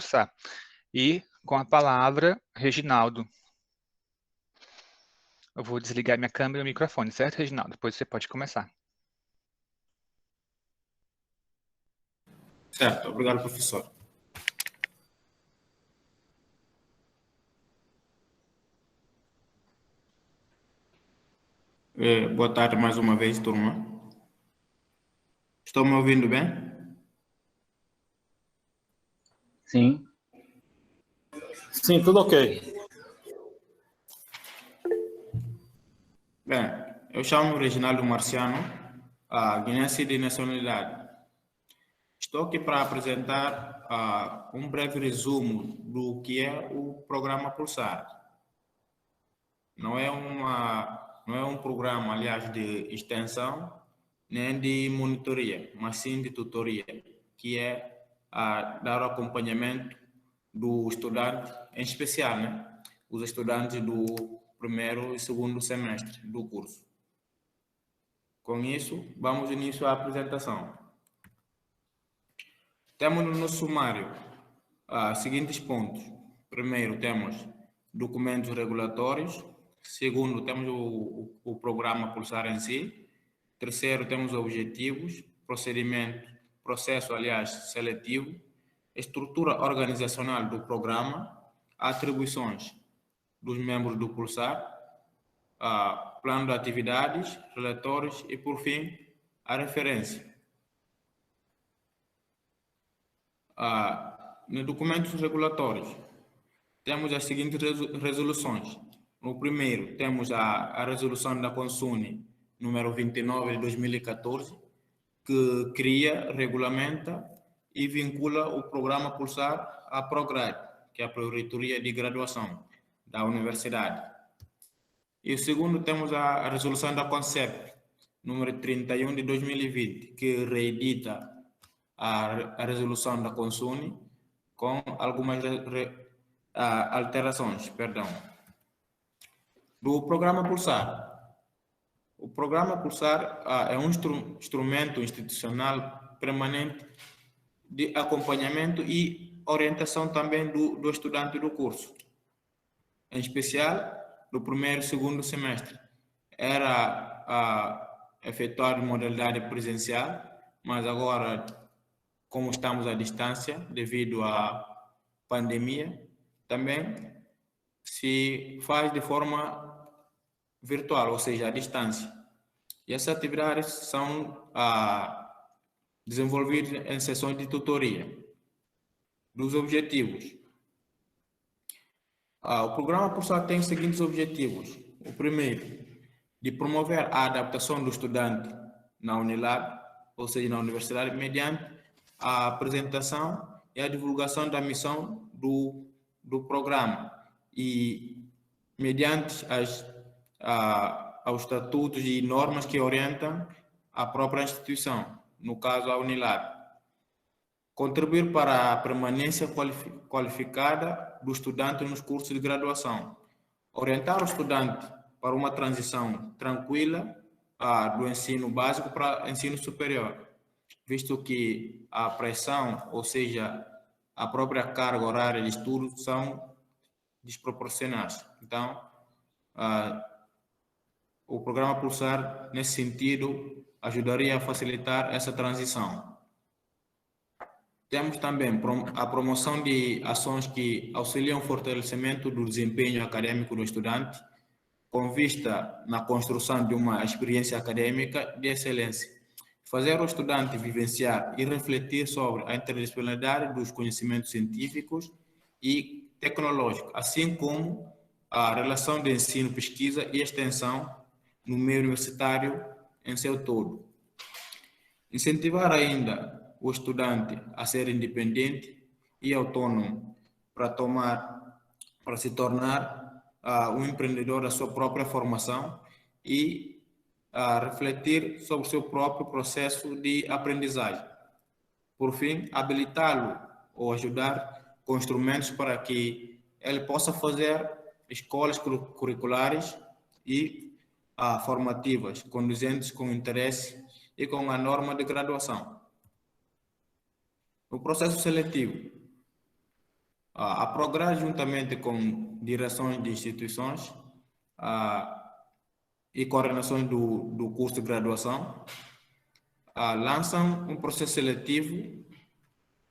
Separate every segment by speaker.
Speaker 1: cursar. E com a palavra, Reginaldo. Eu vou desligar minha câmera e o microfone, certo, Reginaldo? Depois você pode começar.
Speaker 2: Certo, obrigado, professor. Boa tarde mais uma vez, turma. Estão me ouvindo bem?
Speaker 3: Sim. Sim, tudo ok.
Speaker 2: Bem, eu chamo Reginaldo Marciano, guinense de nacionalidade. Estou aqui para apresentar um breve resumo do que é o programa Pulsar. Não é um programa, aliás, de extensão, nem de monitoria, mas sim de tutoria, que é dar o acompanhamento do estudante, em especial, né, os estudantes do primeiro e segundo semestre do curso. Com isso, vamos início à apresentação. Temos no nosso sumário seguintes pontos. Primeiro, temos documentos regulatórios. Segundo, temos o programa Pulsar em si. Terceiro, temos objetivos, processo, aliás, seletivo, estrutura organizacional do programa, atribuições dos membros do Pulsar, plano de atividades, relatórios e, por fim, a referência. Nos documentos regulatórios, temos as seguintes resoluções. No primeiro, temos a resolução da Consune, número 29 de 2014, que cria, regulamenta e vincula o programa Pulsar à Prograde, que é a Pró-Reitoria de Graduação da Universidade. E o segundo, temos a resolução da CONCEP, número 31 de 2020, que reedita a resolução da Consune com algumas alterações, do programa Pulsar. O programa Pulsar é um instrumento institucional permanente de acompanhamento e orientação também do estudante do curso, em especial do primeiro e segundo semestre. Era efetuado em modalidade presencial, mas agora, como estamos à distância devido à pandemia, também se faz de forma virtual, ou seja, à distância. E essas atividades são desenvolvidas em sessões de tutoria. Dos objetivos. O programa Pulsar tem os seguintes objetivos. O primeiro, de promover a adaptação do estudante na Unilab, ou seja, na universidade, mediante a apresentação e a divulgação da missão do programa e mediante aos estatutos e normas que orientam a própria instituição, no caso a Unilab. Contribuir para a permanência qualificada do estudante nos cursos de graduação. Orientar o estudante para uma transição tranquila do ensino básico para ensino superior, visto que a pressão, ou seja, a própria carga horária de estudo são desproporcionais. Então, o programa Pulsar, nesse sentido, ajudaria a facilitar essa transição. Temos também a promoção de ações que auxiliam o fortalecimento do desempenho acadêmico do estudante, com vista na construção de uma experiência acadêmica de excelência. Fazer o estudante vivenciar e refletir sobre a interdisciplinaridade dos conhecimentos científicos e tecnológicos, assim como a relação de ensino, pesquisa e extensão no meio universitário em seu todo. Incentivar ainda o estudante a ser independente e autônomo para se tornar um empreendedor da sua própria formação e refletir sobre o seu próprio processo de aprendizagem. Por fim, habilitá-lo ou ajudar com instrumentos para que ele possa fazer escolas curriculares e formativas, conduzentes com interesse e com a norma de graduação. O processo seletivo. A Prograde, juntamente com direções de instituições e coordenações do curso de graduação, lançam um processo seletivo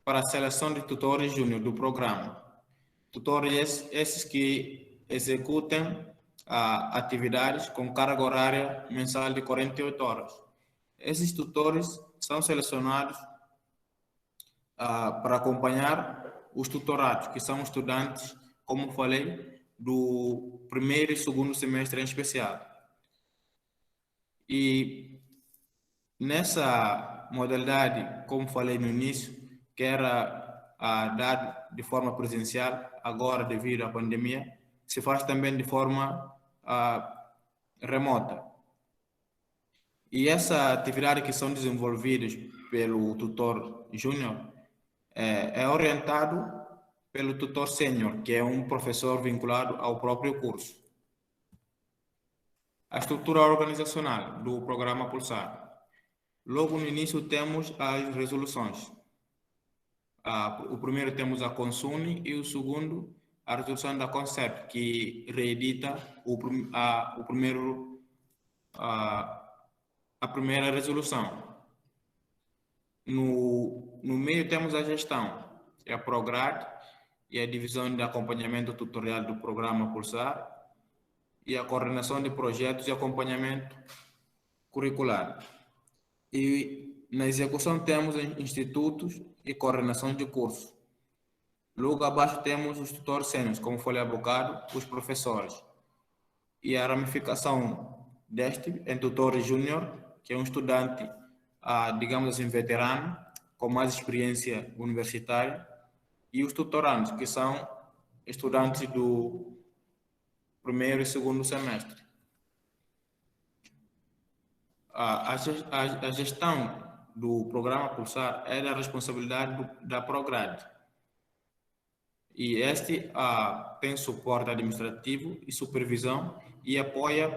Speaker 2: para a seleção de tutores júnior do programa. Tutores esses que executem atividades com carga horária mensal de 48 horas. Esses tutores são selecionados para acompanhar os tutorados, que são estudantes, como falei, do primeiro e segundo semestre em especial. E nessa modalidade, como falei no início, que era dado de forma presencial, agora devido à pandemia, se faz também de forma remota. E essa atividade que são desenvolvidas pelo tutor júnior é orientado pelo tutor sênior, que é um professor vinculado ao próprio curso. A estrutura organizacional do programa Pulsar. Logo no início temos as resoluções. O primeiro temos a Consune e o segundo a resolução da Concept, que reedita a primeira resolução. No meio temos a gestão, é a Prograde e a divisão de acompanhamento tutorial do programa Pulsar e a coordenação de projetos e acompanhamento curricular. E na execução temos institutos e coordenação de cursos. Logo abaixo temos os tutores sêniores, como falei há bocado, os professores. E a ramificação deste em tutores júnior, que é um estudante, digamos assim, veterano, com mais experiência universitária, e os tutorandos, que são estudantes do primeiro e segundo semestre. A gestão do programa Pulsar é da responsabilidade da Prograde. E este tem suporte administrativo e supervisão e apoia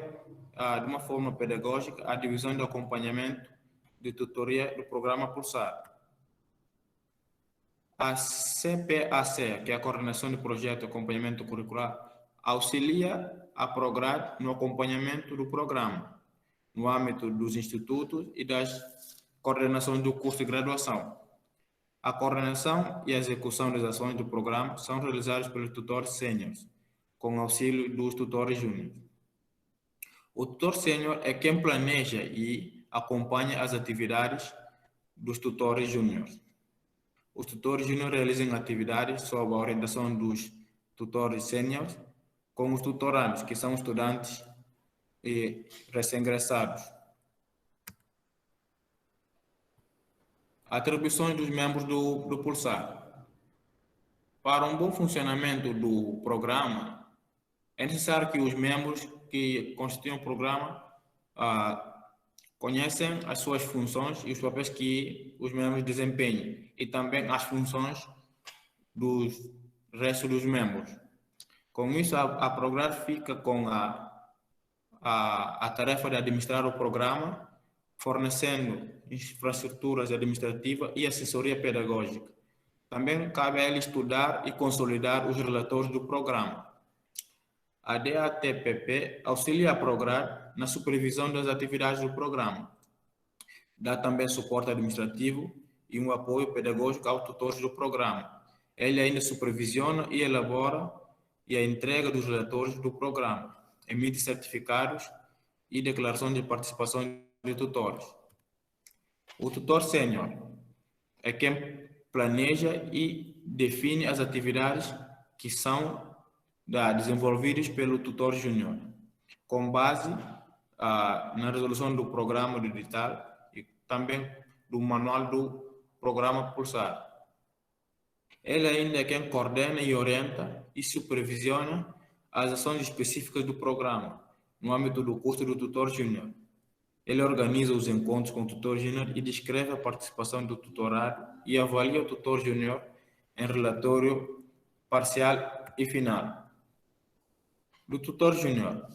Speaker 2: de uma forma pedagógica a divisão de acompanhamento de tutoria do programa Pulsar. A CPAC, que é a Coordenação de Projeto e Acompanhamento Curricular, auxilia a Prograde no acompanhamento do programa, no âmbito dos institutos e das coordenações do curso de graduação. A coordenação e a execução das ações do programa são realizadas pelos tutores sêniores, com auxílio dos tutores júniores. O tutor sênior é quem planeja e acompanha as atividades dos tutores júniores. Os tutores júniores realizam atividades sob a orientação dos tutores sêniores com os tutorandos, que são estudantes e recém-ingressados. Atribuições dos membros do Pulsar. Para um bom funcionamento do programa, é necessário que os membros que constituem o programa conhecem as suas funções e os papéis que os membros desempenham e também as funções dos restos dos membros. Com isso, a Prograde fica com a tarefa de administrar o programa, fornecendo infraestruturas administrativas e assessoria pedagógica. Também cabe a ele estudar e consolidar os relatores do programa. A DATPP auxilia a Prograde na supervisão das atividades do programa. Dá também suporte administrativo e um apoio pedagógico aos tutores do programa. Ele ainda supervisiona e elabora e a entrega dos relatores do programa, emite certificados e declarações de participação de tutores. O tutor sênior é quem planeja e define as atividades que são desenvolvidas pelo tutor júnior, com base na resolução do programa digital e também do manual do programa Pulsar. Ele ainda é quem coordena e orienta e supervisiona as ações específicas do programa, no âmbito do curso do tutor júnior. Ele organiza os encontros com o tutor júnior e descreve a participação do tutorado e avalia o tutor júnior em relatório parcial e final. Do tutor júnior,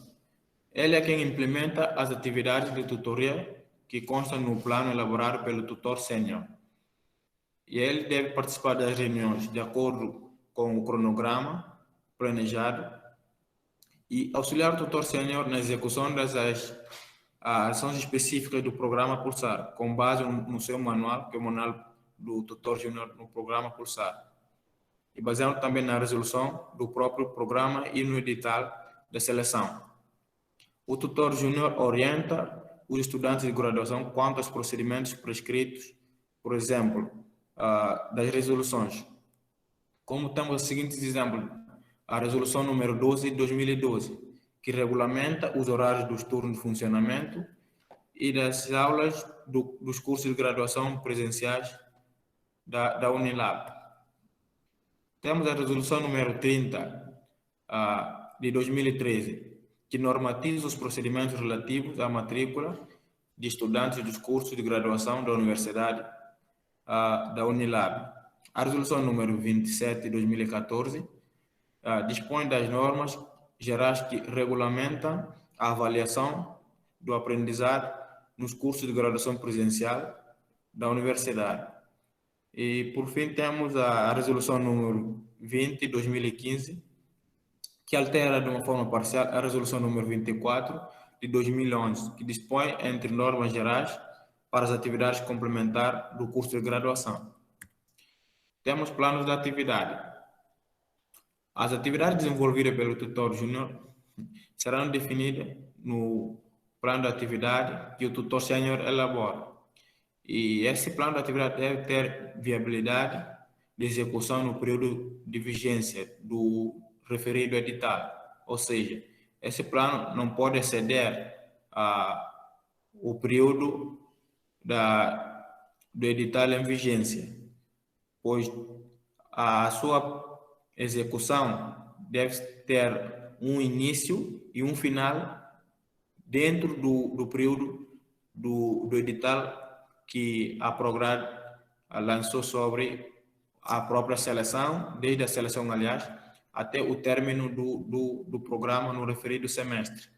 Speaker 2: ele é quem implementa as atividades de tutoria que constam no plano elaborado pelo tutor sênior. E ele deve participar das reuniões de acordo com o cronograma planejado e auxiliar o tutor sênior na execução das ações específicas do programa Pulsar, com base no seu manual, que é o manual do tutor júnior no programa Pulsar, e baseado também na resolução do próprio programa e no edital da seleção. O tutor júnior orienta os estudantes de graduação quanto aos procedimentos prescritos, por exemplo, das resoluções. Como temos os seguintes exemplos: a resolução número 12 de 2012, que regulamenta os horários dos turnos de funcionamento e das aulas dos cursos de graduação presenciais da Unilab. Temos a resolução número 30 de 2013, que normatiza os procedimentos relativos à matrícula de estudantes dos cursos de graduação da Universidade da Unilab. A resolução número 27 de 2014 dispõe das normas gerais que regulamentam a avaliação do aprendizado nos cursos de graduação presencial da universidade. E, por fim, temos a resolução número 20 de 2015, que altera de uma forma parcial a resolução número 24 de 2011, que dispõe entre normas gerais para as atividades complementares do curso de graduação. Temos planos de atividade. As atividades desenvolvidas pelo tutor júnior serão definidas no plano de atividade que o tutor sênior elabora. E esse plano de atividade deve ter viabilidade de execução no período de vigência do referido edital. Ou seja, esse plano não pode exceder o período do edital em vigência, pois a sua execução deve ter um início e um final dentro do período do edital que a Prograde lançou sobre a própria seleção, desde a seleção, aliás, até o término do programa no referido semestre.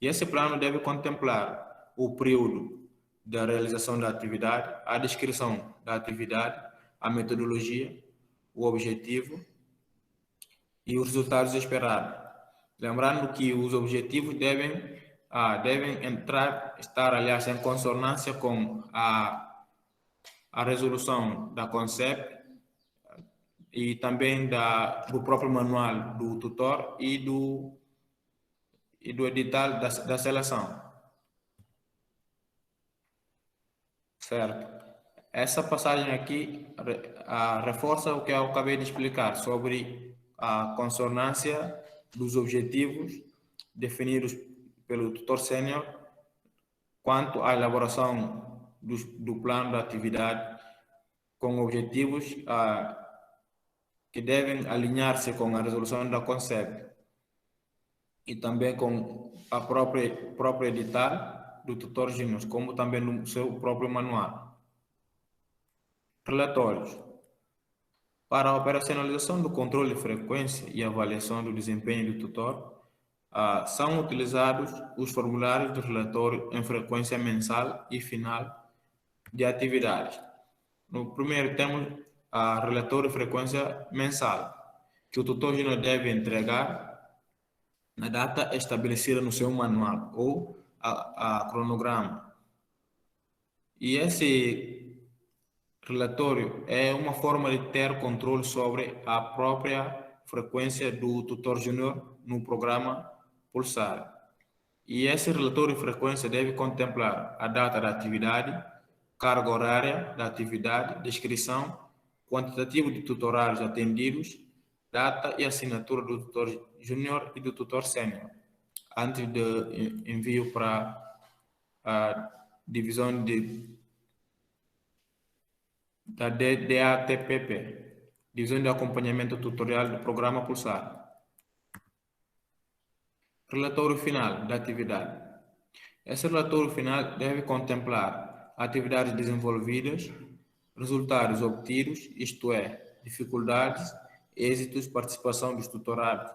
Speaker 2: E esse plano deve contemplar o período da realização da atividade, a descrição da atividade, a metodologia, o objetivo e os resultados esperados. Lembrando que os objetivos devem estar, aliás, em consonância com a resolução da CONCEP e também do próprio manual do tutor e do edital da seleção. Certo? Essa passagem aqui reforça o que eu acabei de explicar sobre a consonância dos objetivos definidos pelo tutor sênior quanto à elaboração do plano de atividade com objetivos que devem alinhar-se com a resolução da CONCEP e também com a própria edital do tutor júnior, como também no seu próprio manual. Relatórios. Para a operacionalização do controle de frequência e avaliação do desempenho do tutor, são utilizados os formulários de relatório em frequência mensal e final de atividades. No primeiro, temos a relatório de frequência mensal, que o tutor júnior deve entregar na data estabelecida no seu manual ou a cronograma. E esse relatório é uma forma de ter controle sobre a própria frequência do tutor júnior no programa Pulsar. E esse relatório de frequência deve contemplar a data da atividade, carga horária da atividade, descrição, quantitativo de tutorários atendidos, data e assinatura do tutor júnior e do tutor sênior, antes de envio para a divisão da DATPP, Divisão de Acompanhamento Tutorial do Programa Pulsar. Relatório final da atividade. Esse relatório final deve contemplar atividades desenvolvidas, resultados obtidos, isto é, dificuldades, êxitos, participação dos tutorados.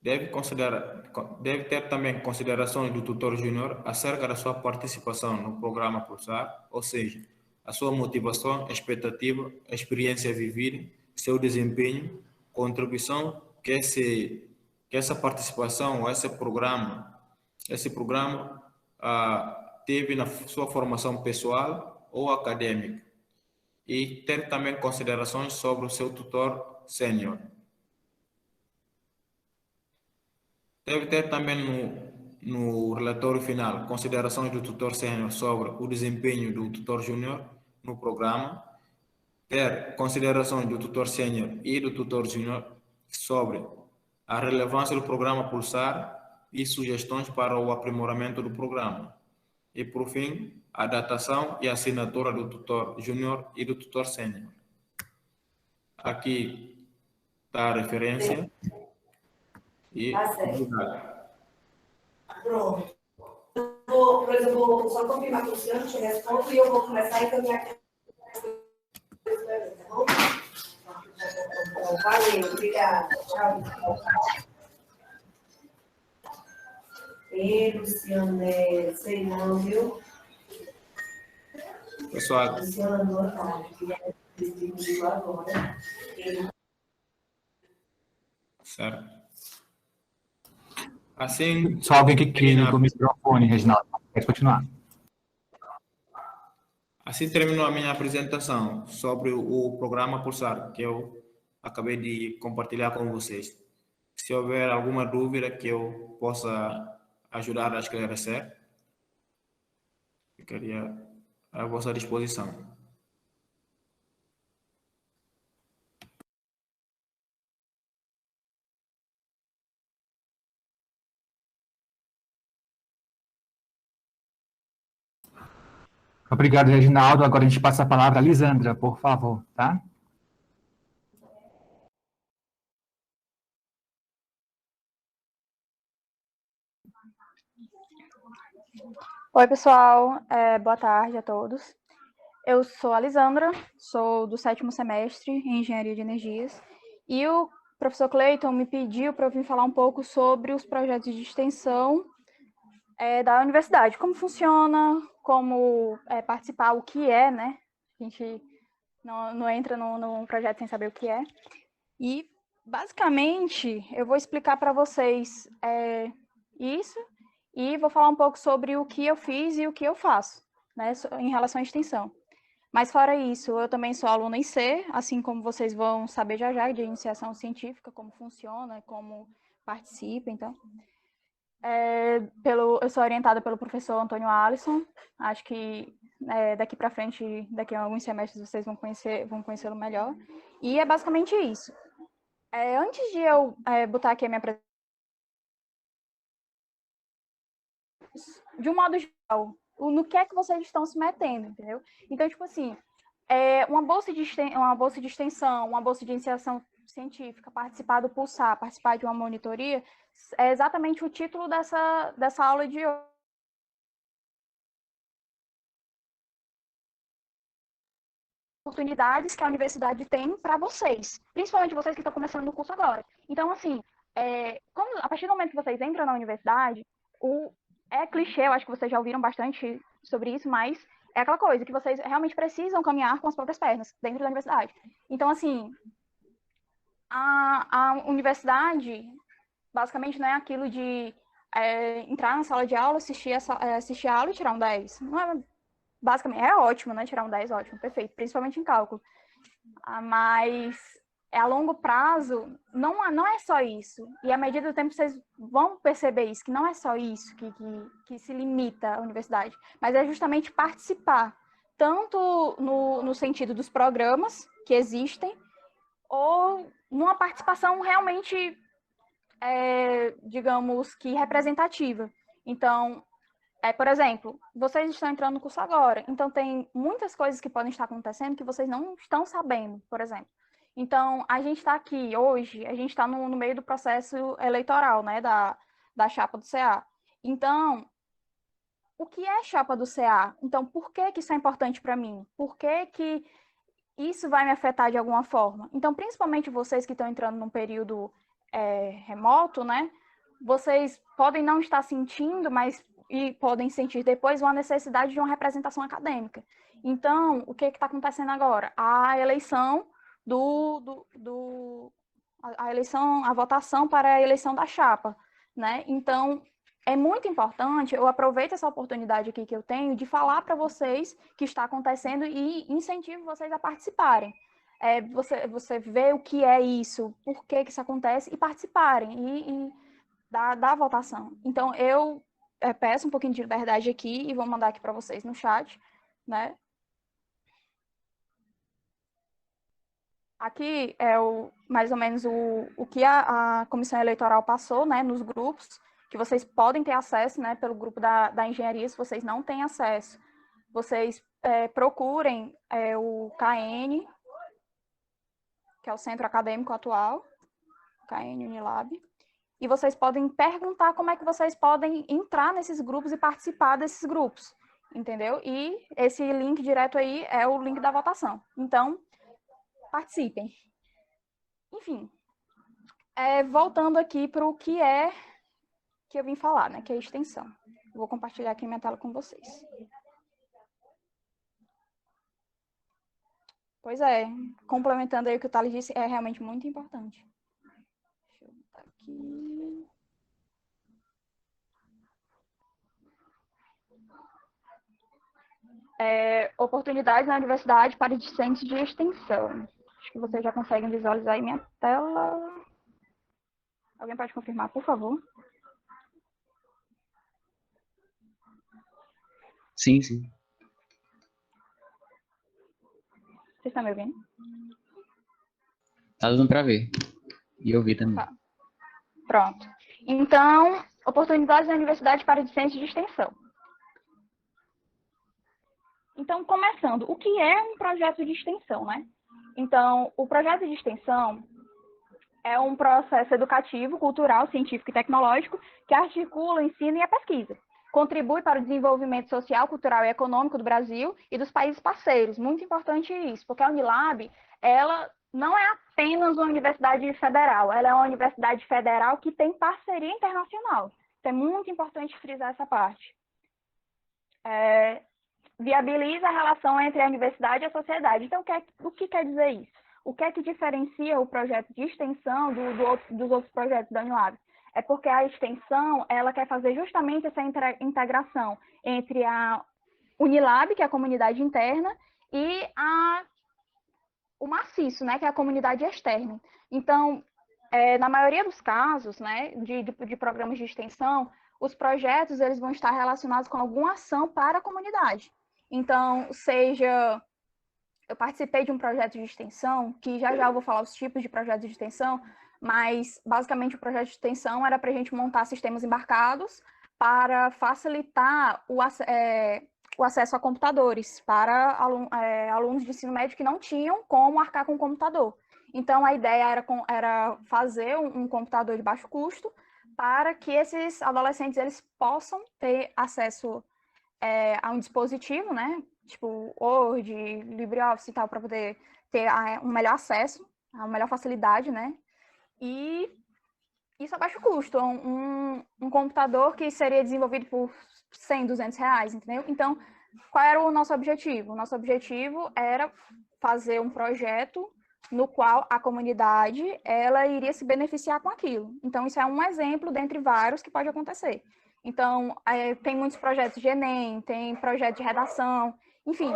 Speaker 2: Deve ter também considerações do tutor júnior acerca da sua participação no programa Pulsar, ou seja, a sua motivação, expectativa, experiência vivida, seu desempenho, contribuição que essa participação, esse programa teve na sua formação pessoal ou acadêmica, e ter também considerações sobre o seu tutor sênior. Deve ter também no relatório final considerações do tutor sênior sobre o desempenho do tutor júnior no programa, ter considerações do tutor sênior e do tutor júnior sobre a relevância do programa Pulsar e sugestões para o aprimoramento do programa. E, por fim, a datação e assinatura do tutor júnior e do tutor sênior. Aqui está a referência. E
Speaker 4: pronto. Eu vou só confirmar com o senhor, te respondo, e eu vou começar a encaminhar aqui. Tá bom? Valeu, obrigada. Tchau. Luciano, sei não, viu?
Speaker 2: Pessoal.
Speaker 4: Luciano, boa tarde. Agora.
Speaker 2: Certo. Assim.
Speaker 1: Só alguém que liga o microfone, Reginaldo. Pode continuar.
Speaker 2: Assim terminou a minha apresentação sobre o programa Pulsar, que eu acabei de compartilhar com vocês. Se houver alguma dúvida que eu possa ajudar a esclarecer, ficaria à vossa disposição.
Speaker 1: Obrigado, Reginaldo. Agora a gente passa a palavra a Lisandra, por favor, tá?
Speaker 5: Oi, pessoal. Boa tarde a todos. Eu sou a Lisandra, sou do 7º semestre em Engenharia de Energias, e o professor Cleiton me pediu para eu vir falar um pouco sobre os projetos de extensão da universidade, como funciona, como participar, o que é, né? A gente não entra num projeto sem saber o que é. E, basicamente, eu vou explicar para vocês isso, e vou falar um pouco sobre o que eu fiz e o que eu faço, né, em relação à extensão. Mas, fora isso, eu também sou aluna IC, assim como vocês vão saber já, de iniciação científica, como funciona, como participa, então. Eu sou orientada pelo professor Antônio Alisson, acho que daqui para frente, daqui a alguns semestres, vocês vão conhecê-lo melhor. E é basicamente isso. Antes de eu botar aqui a minha apresentação, de um modo geral, no que é que vocês estão se metendo, entendeu? Então, tipo assim, uma bolsa de extensão, uma bolsa de iniciação científica, participar do Pulsar, participar de uma monitoria, é exatamente o título dessa aula de hoje. Oportunidades que a universidade tem para vocês, principalmente vocês que estão começando no curso agora. Então, assim, a partir do momento que vocês entram na universidade, é clichê, eu acho que vocês já ouviram bastante sobre isso, mas é aquela coisa que vocês realmente precisam caminhar com as próprias pernas dentro da universidade. Então, assim, a universidade, basicamente, não é aquilo de entrar na sala de aula, assistir a aula e tirar um 10. Não é, basicamente, é ótimo, né? Tirar um 10, ótimo, perfeito, principalmente em cálculo. Mas a longo prazo, não é só isso. E à medida do tempo, vocês vão perceber isso, que não é só isso que se limita à universidade, mas é justamente participar, tanto no sentido dos programas que existem, ou numa participação realmente, digamos que representativa. Então, por exemplo, vocês estão entrando no curso agora, então tem muitas coisas que podem estar acontecendo que vocês não estão sabendo, por exemplo. Então, a gente está aqui hoje, a gente está no meio do processo eleitoral, né, da chapa do CA. Então, o que é chapa do CA? Então, por que isso é importante para mim? Por que isso vai me afetar de alguma forma? Então, principalmente vocês que estão entrando num período remoto, né, vocês podem não estar sentindo, e podem sentir depois uma necessidade de uma representação acadêmica. Então, o que está acontecendo agora? A eleição a votação para a eleição da chapa, né? Então, é muito importante, eu aproveito essa oportunidade aqui que eu tenho de falar para vocês que está acontecendo e incentivo vocês a participarem. Você vê o que é isso, por que isso acontece, e participarem, e da votação. Então, eu peço um pouquinho de liberdade aqui e vou mandar aqui para vocês no chat, né? Aqui é mais ou menos o que a Comissão Eleitoral passou, né, nos grupos, que vocês podem ter acesso, né, pelo grupo da engenharia. Se vocês não têm acesso, vocês procurem o KN, que é o Centro Acadêmico Atual, KN Unilab, e vocês podem perguntar como é que vocês podem entrar nesses grupos e participar desses grupos, entendeu? E esse link direto aí é o link da votação. Então, participem. Enfim, voltando aqui para o que eu vim falar, né, que é a extensão. Vou compartilhar aqui minha tela com vocês. Pois é, complementando aí o que o Thales disse, é realmente muito importante. Deixa eu botar aqui. Oportunidades na universidade para discentes de extensão. Acho que vocês já conseguem visualizar aí minha tela. Alguém pode confirmar, por favor?
Speaker 6: Sim, sim.
Speaker 5: Vocês estão me ouvindo?
Speaker 6: Tá dando para ver. E ouvir também.
Speaker 5: Tá. Pronto. Então, oportunidades na universidade para discentes de extensão. Então, começando, o que é um projeto de extensão, né? Então, o projeto de extensão é um processo educativo, cultural, científico e tecnológico que articula o ensino e a pesquisa. Contribui para o desenvolvimento social, cultural e econômico do Brasil e dos países parceiros. Muito importante isso, porque a Unilab, ela não é apenas uma universidade federal, ela é uma universidade federal que tem parceria internacional. Então, é muito importante frisar essa parte. Viabiliza a relação entre a universidade e a sociedade. Então, o que quer dizer isso? O que é que diferencia o projeto de extensão dos outros projetos da Unilab? É porque a extensão, ela quer fazer justamente essa integração entre a Unilab, que é a comunidade interna, e o maciço, né, que é a comunidade externa. Então, na maioria dos casos, né, de programas de extensão, os projetos eles vão estar relacionados com alguma ação para a comunidade. Então, eu participei de um projeto de extensão, que já eu vou falar os tipos de projetos de extensão, mas, basicamente, o projeto de extensão era para a gente montar sistemas embarcados para facilitar o acesso a computadores para alunos de ensino médio que não tinham como arcar com o computador. Então, a ideia era fazer um computador de baixo custo para que esses adolescentes eles possam ter acesso a um dispositivo, né, tipo Word, LibreOffice e tal, para poder ter um melhor acesso, uma melhor facilidade, né, e isso a baixo custo, um computador que seria desenvolvido por 100, 200 reais, entendeu? Então, qual era o nosso objetivo? O nosso objetivo era fazer um projeto no qual a comunidade ela iria se beneficiar com aquilo. Então, isso é um exemplo dentre vários que pode acontecer. Então, tem muitos projetos de Enem, tem projeto de redação, enfim.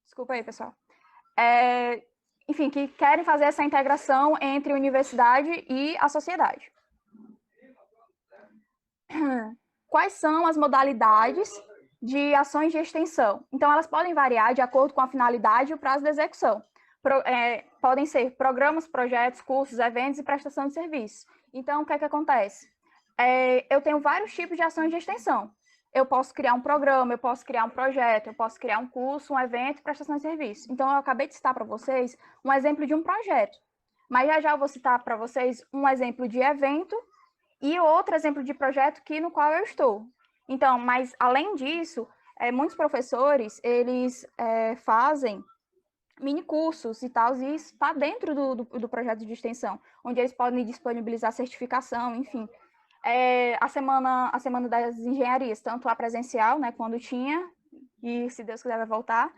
Speaker 5: Desculpa aí, pessoal. Enfim, que querem fazer essa integração entre a universidade e a sociedade. Quais são as modalidades de ações de extensão? Então, elas podem variar de acordo com a finalidade e o prazo de execução. Podem ser programas, projetos, cursos, eventos e prestação de serviços. Então, o que é que acontece? Eu tenho vários tipos de ações de extensão. Eu posso criar um programa, eu posso criar um projeto, eu posso criar um curso, um evento e prestação de serviço. Então, eu acabei de citar para vocês um exemplo de um projeto. Mas já eu vou citar para vocês um exemplo de evento e outro exemplo de projeto no qual eu estou. Então, mas além disso, muitos professores, eles fazem mini cursos e tal, e isso está dentro do projeto de extensão, onde eles podem disponibilizar certificação, enfim. A semana das engenharias, tanto a presencial, né, quando tinha, e se Deus quiser vai voltar,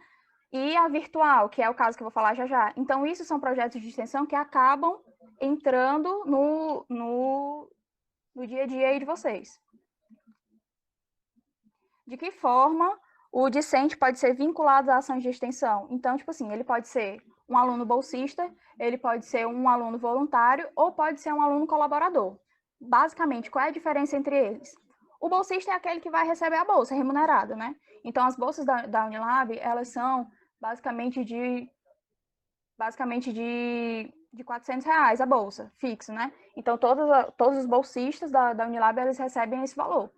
Speaker 5: e a virtual, que é o caso que eu vou falar já já. Então, isso são projetos de extensão que acabam entrando no dia a dia aí de vocês. De que forma o discente pode ser vinculado à ação de extensão? Então, tipo assim, ele pode ser um aluno bolsista, ele pode ser um aluno voluntário ou pode ser um aluno colaborador. Basicamente, qual é a diferença entre eles? O bolsista é aquele que vai receber a bolsa remunerada, né? Então, as bolsas da Unilab, elas são basicamente de R$ 400 a bolsa, fixo, né? Então, todos os bolsistas da Unilab, eles recebem esse valor.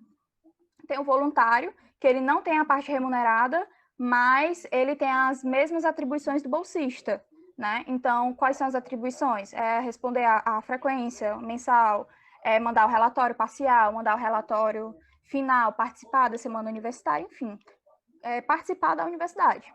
Speaker 5: Tem o voluntário, que ele não tem a parte remunerada, mas ele tem as mesmas atribuições do bolsista, né? Então, quais são as atribuições? É responder a frequência mensal, é mandar o relatório parcial, mandar o relatório final, participar da semana universitária, enfim, participar da universidade.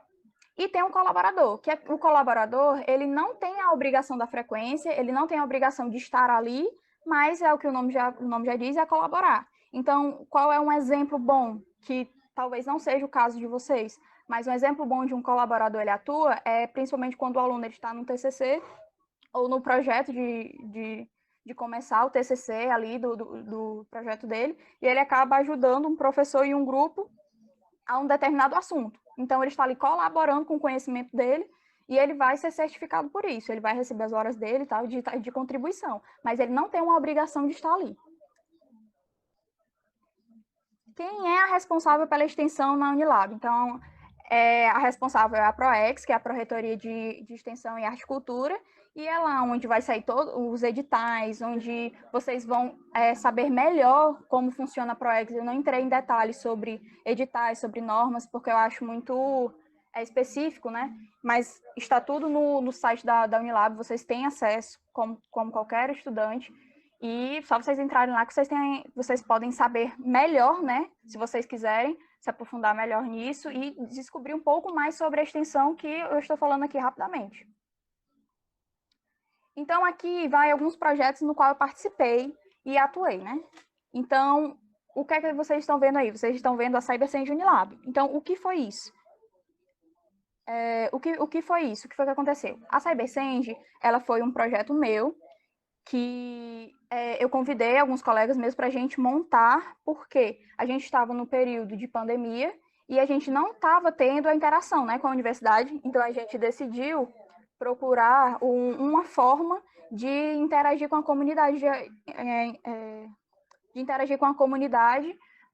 Speaker 5: E tem um colaborador, que o colaborador, ele não tem a obrigação da frequência, ele não tem a obrigação de estar ali, mas é o que o nome já diz, é colaborar. Então, qual é um exemplo bom, que talvez não seja o caso de vocês, mas um exemplo bom de um colaborador, ele atua, é principalmente quando o aluno está no TCC, ou no projeto de começar o TCC ali do projeto dele, e ele acaba ajudando um professor e um grupo a um determinado assunto. Então, ele está ali colaborando com o conhecimento dele e ele vai ser certificado por isso. Ele vai receber as horas dele e tal, de contribuição. Mas ele não tem uma obrigação de estar ali. Quem é a responsável pela extensão na Unilab? Então, a responsável é a PROEX, que é a Pró-Reitoria de Extensão e Arte e Cultura, e é lá onde vai sair todos os editais, onde vocês vão saber melhor como funciona a PROEX. Eu não entrei em detalhes sobre editais, sobre normas, porque eu acho muito específico, né? Mas está tudo no site da Unilab, vocês têm acesso, como qualquer estudante, e só vocês entrarem lá que vocês podem saber melhor, né? Se vocês quiserem se aprofundar melhor nisso e descobrir um pouco mais sobre a extensão que eu estou falando aqui rapidamente. Então, aqui vai alguns projetos no qual eu participei e atuei, né? Então, o que é que vocês estão vendo aí? Vocês estão vendo a CyberSenge Unilab. Então, o que foi isso? O que foi isso? O que foi que aconteceu? A CyberSenge, ela foi um projeto meu que eu convidei alguns colegas mesmo para a gente montar, porque a gente estava no período de pandemia e a gente não estava tendo a interação, né, com a universidade, então a gente decidiu procurar uma forma de interagir com a comunidade,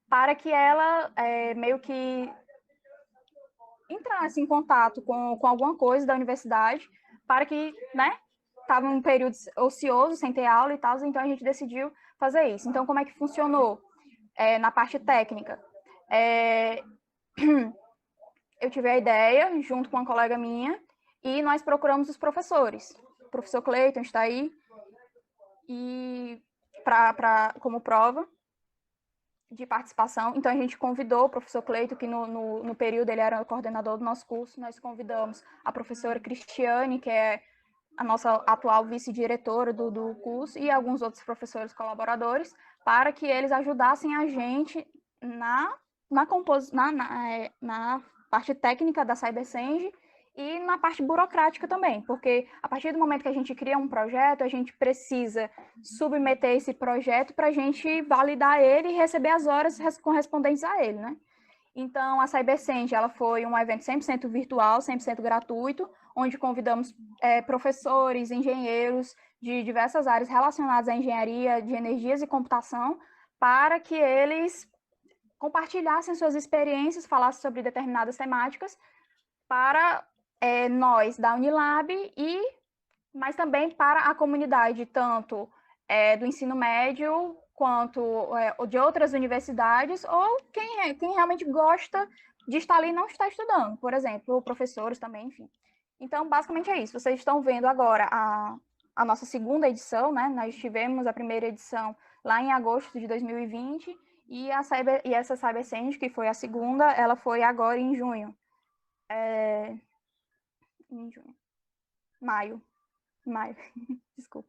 Speaker 5: para que ela meio que entrasse em contato com alguma coisa da universidade, para que, né, estava um período ocioso, sem ter aula e tal, então a gente decidiu fazer isso. Então, como é que funcionou na parte técnica? Eu tive a ideia, junto com uma colega minha, e nós procuramos os professores. O professor Cleiton está aí, e como prova de participação. Então, a gente convidou o professor Cleiton, que no período ele era o coordenador do nosso curso, nós convidamos a professora Cristiane, que é a nossa atual vice-diretora do curso, e alguns outros professores colaboradores, para que eles ajudassem a gente na parte técnica da CyberSenge e na parte burocrática também, porque a partir do momento que a gente cria um projeto, a gente precisa submeter esse projeto para a gente validar ele e receber as horas correspondentes a ele, né? Então, a CyberSenge, ela foi um evento 100% virtual, 100% gratuito, onde convidamos professores, engenheiros de diversas áreas relacionadas à engenharia de energias e computação, para que eles compartilhassem suas experiências, falassem sobre determinadas temáticas para nós da Unilab, mas também para a comunidade, tanto do ensino médio, quanto de outras universidades, ou quem realmente gosta de estar ali e não está estudando, por exemplo, professores também, enfim. Então, basicamente é isso. Vocês estão vendo agora a nossa segunda edição, né? Nós tivemos a primeira edição lá em agosto de 2020, e essa CyberSenge, que foi a segunda, ela foi agora em junho. Em junho. Maio, desculpa.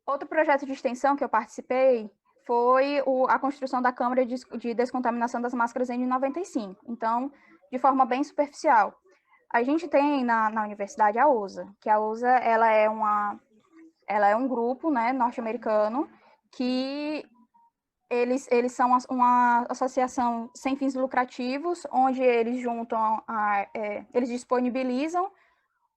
Speaker 5: Outro projeto de extensão que eu participei foi a construção da Câmara de Descontaminação das Máscaras N95. Então, de forma bem superficial. A gente tem na universidade a OSA, que a OSA ela é um grupo, né, norte-americano que eles são uma associação sem fins lucrativos, onde eles juntam, eles disponibilizam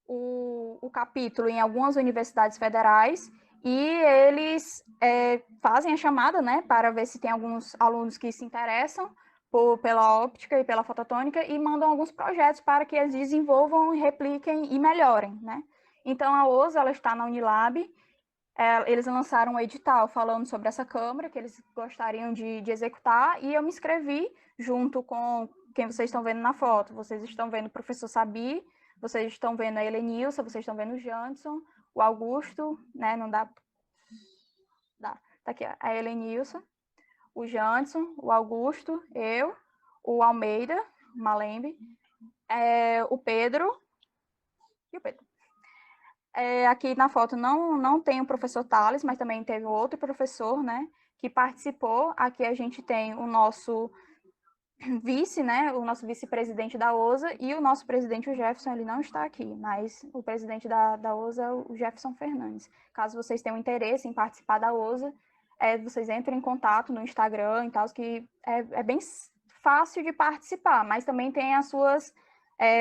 Speaker 5: o capítulo em algumas universidades federais e eles fazem a chamada, né, para ver se tem alguns alunos que se interessam pela óptica e pela fototônica e mandam alguns projetos para que eles desenvolvam, repliquem e melhorem, né? Então, a OSA, ela está na Unilab, eles lançaram um edital falando sobre essa câmara que eles gostariam de executar e eu me inscrevi junto com quem vocês estão vendo na foto. Vocês estão vendo o professor Sabi, vocês estão vendo a Helenilson, vocês estão vendo o Janson, o Augusto, né? Não dá. Tá aqui, ó, a Helenilson, o Janson, o Augusto, eu, o Almeida, Malembe, o Pedro e o Pedro. Aqui na foto não tem o professor Thales, mas também teve outro professor, né, que participou. Aqui a gente tem o nosso vice, né, o nosso vice-presidente da OSA e o nosso presidente, o Jefferson, ele não está aqui, mas o presidente da OSA é o Jefferson Fernandes. Caso vocês tenham interesse em participar da OSA, vocês entrem em contato no Instagram e tal, que é bem fácil de participar, mas também tem as suas...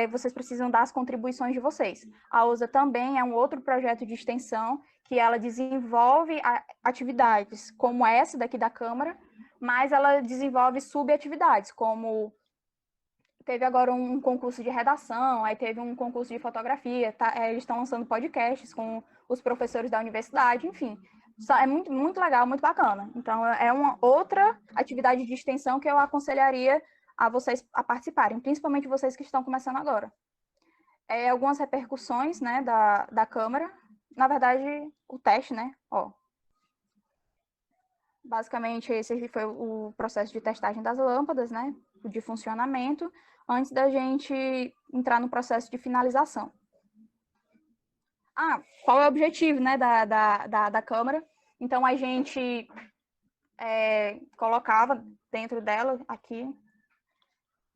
Speaker 5: vocês precisam dar as contribuições de vocês. A OSA também é um outro projeto de extensão que ela desenvolve atividades como essa daqui da Câmara, mas ela desenvolve subatividades, como teve agora um concurso de redação, aí teve um concurso de fotografia, eles estão lançando podcasts com os professores da universidade, enfim. É muito, muito legal, muito bacana. Então, é uma outra atividade de extensão que eu aconselharia a vocês a participarem, principalmente vocês que estão começando agora. Algumas repercussões, né, da Câmara. Na verdade, o teste, né, ó. Basicamente, esse foi o processo de testagem das lâmpadas, né, de funcionamento, antes da gente entrar no processo de finalização. Qual é o objetivo, né, da Câmara? Então, a gente colocava dentro dela, aqui,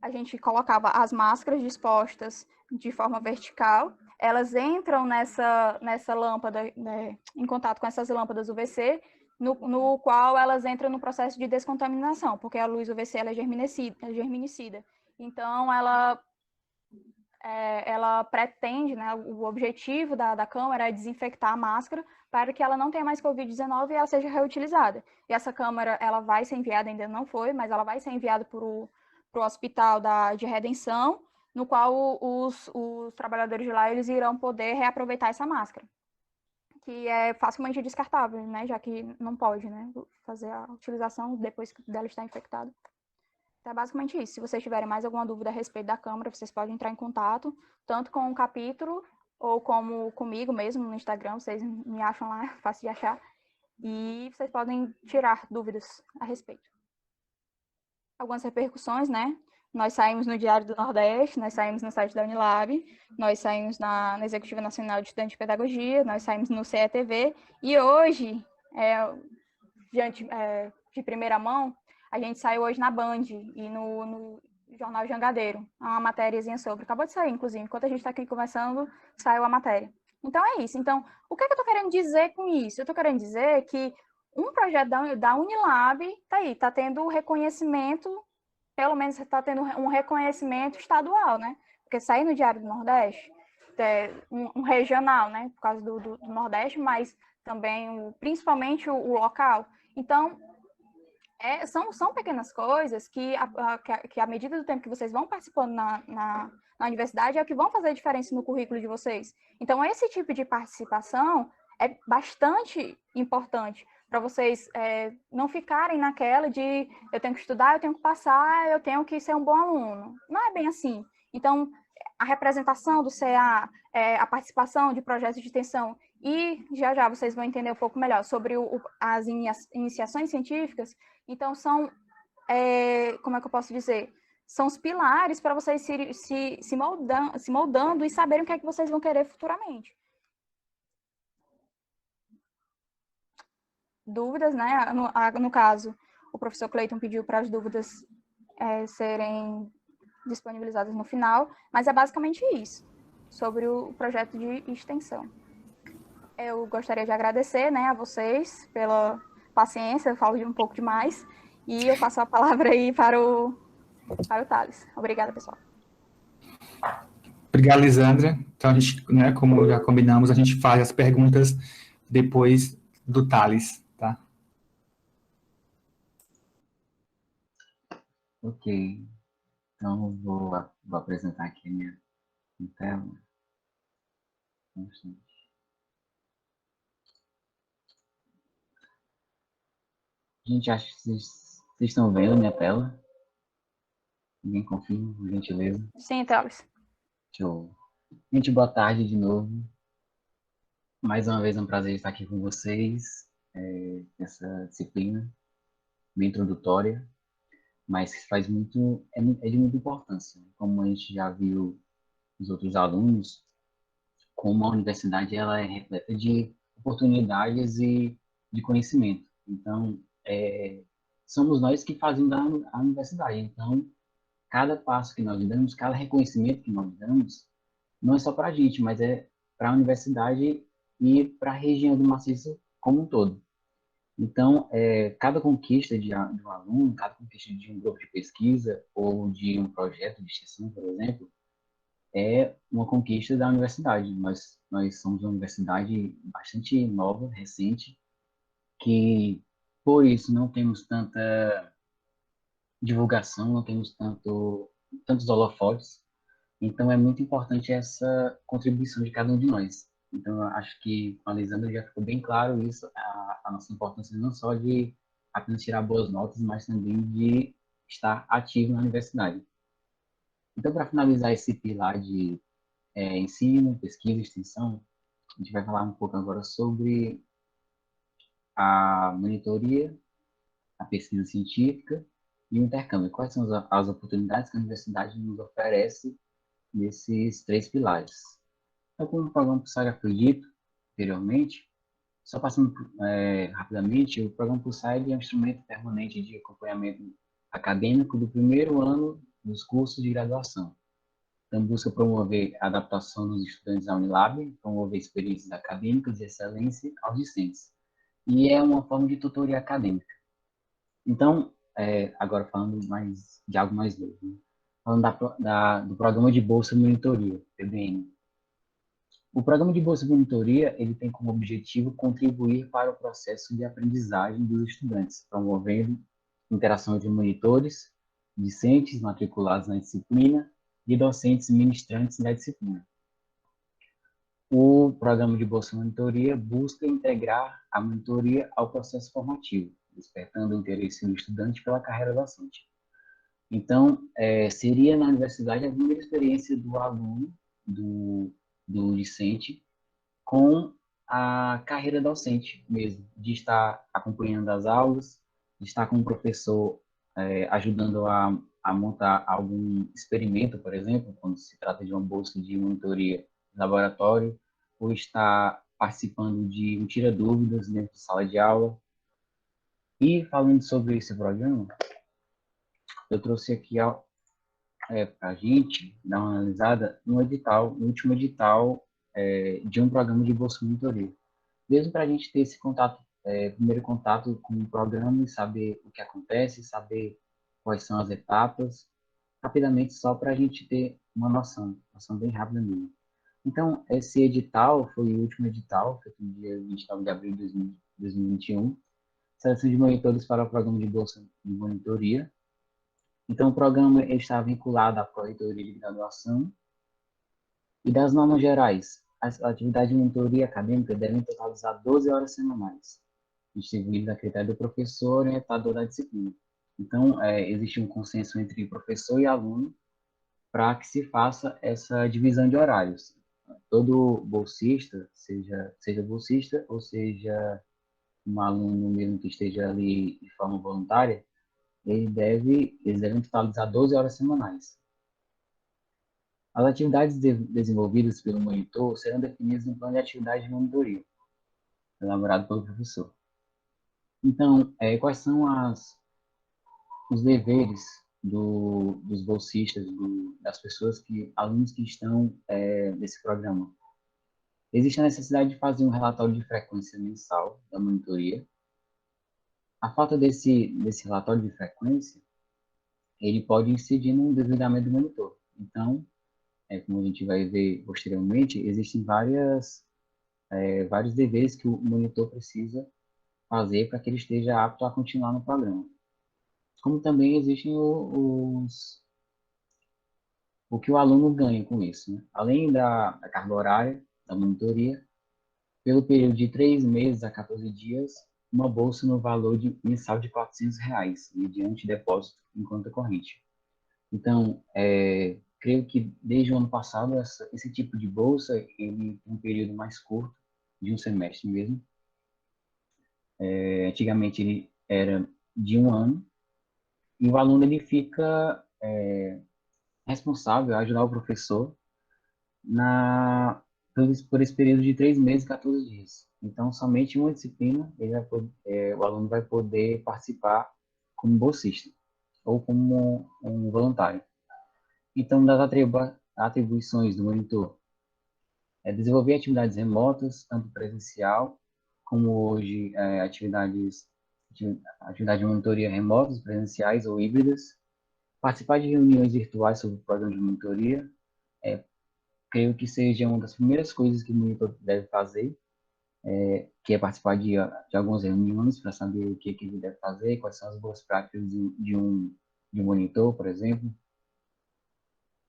Speaker 5: a gente colocava as máscaras dispostas de forma vertical, elas entram nessa lâmpada, né, em contato com essas lâmpadas UVC, no qual elas entram no processo de descontaminação, porque a luz UVC ela é germinicida. Então, ela pretende, né, o objetivo da câmara é desinfectar a máscara para que ela não tenha mais Covid-19 e ela seja reutilizada. E essa câmara, ela vai ser enviada, ainda não foi, mas ela vai ser enviada para o hospital de Redenção, no qual os trabalhadores de lá eles irão poder reaproveitar essa máscara, que é facilmente descartável, né, já que não pode, né, fazer a utilização depois dela estar infectada. Então, é basicamente isso. Se vocês tiverem mais alguma dúvida a respeito da Câmara, vocês podem entrar em contato, tanto com o capítulo, ou como comigo mesmo no Instagram, vocês me acham lá, é fácil de achar, e vocês podem tirar dúvidas a respeito. Algumas repercussões, né? Nós saímos no Diário do Nordeste, nós saímos no site da Unilab, nós saímos na Executiva Nacional de Estudantes de Pedagogia, nós saímos no CETV, e hoje, de primeira mão, a gente saiu hoje na Band e no Jornal Jangadeiro, uma matériazinha sobre. Acabou de sair, inclusive, enquanto a gente está aqui conversando, saiu a matéria. Então, é isso. Então, o que é que eu estou querendo dizer com isso? Eu estou querendo dizer que um projeto da Unilab está aí, está tendo reconhecimento, pelo menos está tendo um reconhecimento estadual, né? Porque sair no Diário do Nordeste, um regional, né? Por causa do Nordeste, mas também, principalmente, o local. Então, são pequenas coisas que, à medida do tempo que vocês vão participando na universidade, é o que vão fazer a diferença no currículo de vocês. Então, esse tipo de participação é bastante importante para vocês não ficarem naquela de eu tenho que estudar, eu tenho que passar, eu tenho que ser um bom aluno. Não é bem assim. Então, a representação do CA, a participação de projetos de extensão, e já vocês vão entender um pouco melhor sobre as iniciações científicas. Então, são, como é que eu posso dizer? São os pilares para vocês se moldando e saberem o que é que vocês vão querer futuramente. dúvidas, né? No caso, o professor Cleiton pediu para as dúvidas serem disponibilizadas no final, mas é basicamente isso, sobre o projeto de extensão. Eu gostaria de agradecer, né, a vocês pela paciência, eu falo um pouco demais, e eu passo a palavra aí para o Thales. Obrigada, pessoal.
Speaker 1: Obrigado, Lisandra. Então, a gente, né, como já combinamos, a gente faz as perguntas depois do Thales, tá?
Speaker 6: Ok. Então, eu vou apresentar aqui a minha tela. Um instante. Gente, acho que vocês estão vendo a minha tela. Ninguém confirma, por gentileza.
Speaker 5: Sim, Thales.
Speaker 6: Show. Gente, boa tarde de novo. Mais uma vez é um prazer estar aqui com vocês nessa disciplina bem introdutória, mas que faz muito, é de muita importância. Como a gente já viu os outros alunos, como a universidade ela é repleta de oportunidades e de conhecimento. Então, somos nós que fazemos a universidade. Então, cada passo que nós damos, cada reconhecimento que nós damos, não é só para a gente, mas é para a universidade e para a região do maciço como um todo. Então, cada conquista de um aluno, cada conquista de um grupo de pesquisa ou de um projeto de extensão, por exemplo, é uma conquista da universidade. Nós somos uma universidade bastante nova, recente, que por isso não temos tanta divulgação, não temos tantos holofotes. Então, é muito importante essa contribuição de cada um de nós. Então, eu acho que com a Lisandra já ficou bem claro isso, a nossa importância não só de apenas tirar boas notas, mas também de estar ativo na universidade. Então, para finalizar esse pilar de ensino, pesquisa e extensão, a gente vai falar um pouco agora sobre a monitoria, a pesquisa científica e o intercâmbio. Quais são as oportunidades que a universidade nos oferece nesses três pilares? Então, como o programa Pulsar já foi dito anteriormente, só passando rapidamente, o programa Pulsar é um instrumento permanente de acompanhamento acadêmico do primeiro ano dos cursos de graduação. Então, busca promover a adaptação dos estudantes à Unilab, promover experiências acadêmicas de excelência aos discentes. E é uma forma de tutoria acadêmica. Então, agora falando de algo mais novo, né? Falando do Programa de Bolsa Monitoria, PBM. O Programa de Bolsa Monitoria ele tem como objetivo contribuir para o processo de aprendizagem dos estudantes, promovendo interação entre monitores, discentes matriculados na disciplina e docentes ministrantes da disciplina. O Programa de Bolsa Monitoria busca integrar a monitoria ao processo formativo, despertando o interesse do estudante pela carreira docente. Então, seria na universidade a primeira experiência do aluno, do discente, com a carreira docente mesmo, de estar acompanhando as aulas, de estar com o professor ajudando a montar algum experimento, por exemplo, quando se trata de uma bolsa de monitoria de laboratório, ou estar participando de um tira-dúvidas dentro de sala de aula. E falando sobre esse programa, eu trouxe aqui para a gente dar uma analisada no último edital de um programa de bolsa monitoria. Mesmo para a gente ter esse primeiro contato com o programa e saber o que acontece, saber quais são as etapas, rapidamente só para a gente ter uma noção bem rápida mesmo. Então, esse edital foi o último edital, feito no dia 29 de abril de 2021, seleção de monitores para o programa de bolsa de monitoria. Então, o programa está vinculado à pró-reitoria de graduação e das normas gerais. As atividades de monitoria acadêmica devem totalizar 12 horas semanais, distribuídas a critério do professor orientador da disciplina. Então, existe um consenso entre professor e aluno para que se faça essa divisão de horários. Todo bolsista, seja bolsista ou seja um aluno mesmo que esteja ali de forma voluntária, eles devem totalizar 12 horas semanais. As atividades desenvolvidas pelo monitor serão definidas no plano de atividade de monitoria, elaborado pelo professor. Então, quais são os deveres dos bolsistas, das pessoas alunos que estão nesse programa? Existe a necessidade de fazer um relatório de frequência mensal da monitoria. A falta desse relatório de frequência, ele pode incidir no desligamento do monitor. Então, como a gente vai ver posteriormente, existem vários deveres que o monitor precisa fazer para que ele esteja apto a continuar no programa. Como também existem o que o aluno ganha com isso, né? Além da carga horária, da monitoria, pelo período de 3 meses a 14 dias, uma bolsa no valor mensal de R$ 400, mediante depósito em conta corrente. Então, creio que desde o ano passado, esse tipo de bolsa, ele tem um período mais curto, de um semestre mesmo. Antigamente, ele era de 1 ano, e o aluno ele fica responsável a ajudar o professor por esse período de 3 meses e 14 dias. Então, somente uma disciplina o aluno vai poder participar como bolsista ou como um voluntário. Então, das atribuições do monitor desenvolver atividades remotas, tanto presencial como hoje atividade de monitoria remotas, presenciais ou híbridas, participar de reuniões virtuais sobre o programa de monitoria. Creio que seja uma das primeiras coisas que o monitor deve fazer, que é participar de algumas reuniões para saber o que ele deve fazer, quais são as boas práticas de um monitor, por exemplo.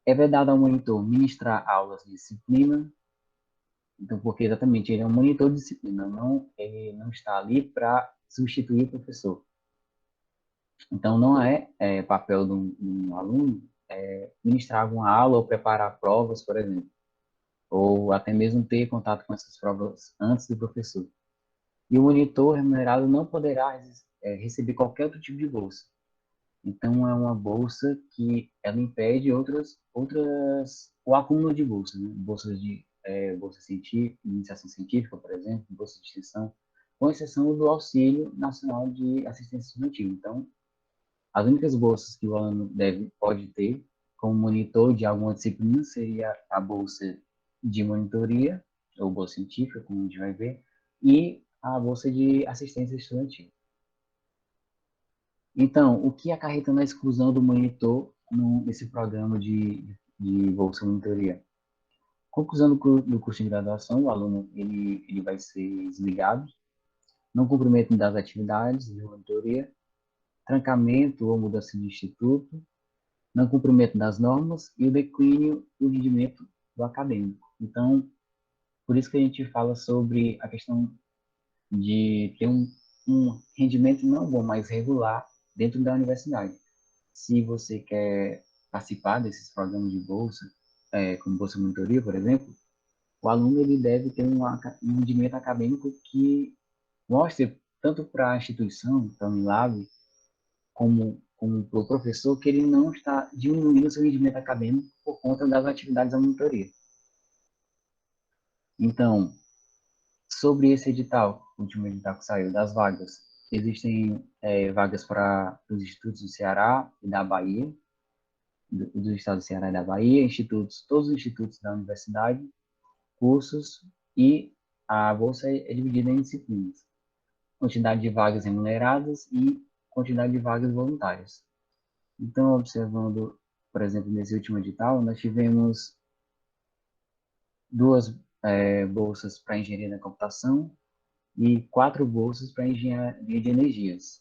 Speaker 6: É vedado ao monitor ministrar aulas de disciplina, então, porque exatamente ele é um monitor de disciplina, ele não está ali para substituir o professor. Então, não é papel de um aluno ministrar alguma aula ou preparar provas, por exemplo, ou até mesmo ter contato com essas provas antes do professor. E o monitor remunerado não poderá receber qualquer outro tipo de bolsa. Então, é uma bolsa que ela impede o acúmulo de bolsas, né? Bolsa científica, iniciação científica, por exemplo, bolsa de extensão, com exceção do Auxílio Nacional de Assistência Estudantil. Então, as únicas bolsas que o aluno pode ter como monitor de alguma disciplina seria a bolsa de monitoria, ou bolsa científica, como a gente vai ver, e a bolsa de assistência estudantil. Então, o que acarreta na exclusão do monitor nesse programa de bolsa monitoria? Conclusão do curso de graduação, o aluno ele vai ser desligado, não cumprimento das atividades de monitoria, trancamento ou mudança de instituto, não cumprimento das normas e o declínio do rendimento do acadêmico. Então, por isso que a gente fala sobre a questão de ter um rendimento não bom, mas regular dentro da universidade. Se você quer participar desses programas de bolsa, como Bolsa Monitoria, por exemplo, o aluno ele deve ter um rendimento acadêmico que mostre tanto para a instituição, para a Unilab, como para o professor, que ele não está diminuindo seu rendimento acadêmico por conta das atividades da monitoria. Então, sobre esse edital, o último edital que saiu, das vagas, existem vagas para os institutos do Ceará e da Bahia, do estado do Ceará e da Bahia, todos os institutos da universidade, cursos, e a bolsa é dividida em disciplinas. Quantidade de vagas remuneradas e quantidade de vagas voluntárias. Então, observando, por exemplo, nesse último edital, nós tivemos 2 bolsas para engenharia da computação e 4 bolsas para engenharia de energias.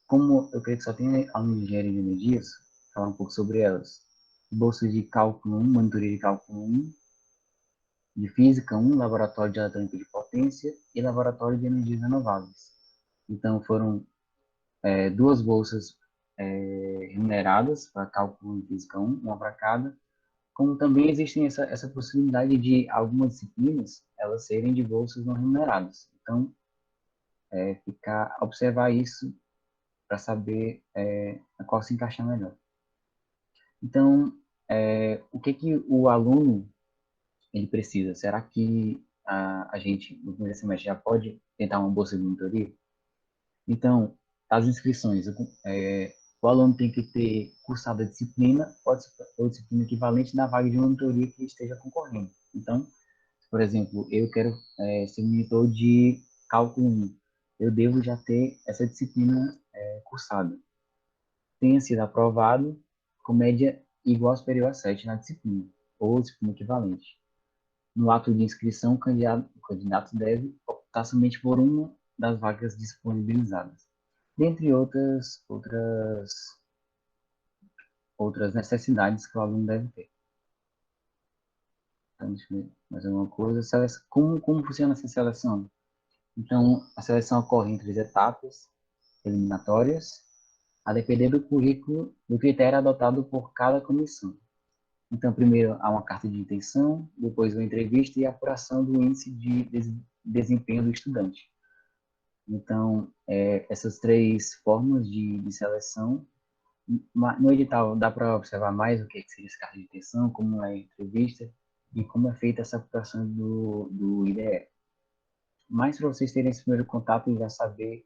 Speaker 6: Como eu creio que só tem alunos de engenharia de energias, vou falar um pouco sobre elas. Bolsas de cálculo 1, monitoria de cálculo 1, de física 1, laboratório de eletrônica de potência e laboratório de energias renováveis. Então, foram 2 bolsas remuneradas para cálculo em física 1, uma para cada, como também existe essa possibilidade de algumas disciplinas elas serem de bolsas não remuneradas. Então, observar isso para saber a qual se encaixar melhor. Então, o que o aluno ele precisa? Será que a gente, no primeiro semestre, já pode tentar uma bolsa de monitoria? Então, as inscrições, o aluno tem que ter cursado a disciplina ou disciplina equivalente na vaga de monitoria que esteja concorrendo. Então, por exemplo, eu quero ser monitor de cálculo 1. Eu devo já ter essa disciplina cursada. Tenha sido aprovado com média igual ou superior a 7 na disciplina, ou disciplina equivalente. No ato de inscrição, o candidato deve optar somente por uma das vagas disponibilizadas, dentre outras necessidades que o aluno deve ter. Então, deixa eu ver mais alguma coisa. Como funciona essa seleção? Então, a seleção ocorre em 3 etapas eliminatórias, a depender do currículo, do critério adotado por cada comissão. Então, primeiro há uma carta de intenção, depois uma entrevista e a apuração do índice de desempenho do estudante. Então, essas 3 formas de seleção, no edital dá para observar mais o que seria essa carta de intenção, como é a entrevista e como é feita essa apuração do IDE. Mas para vocês terem esse primeiro contato e já saber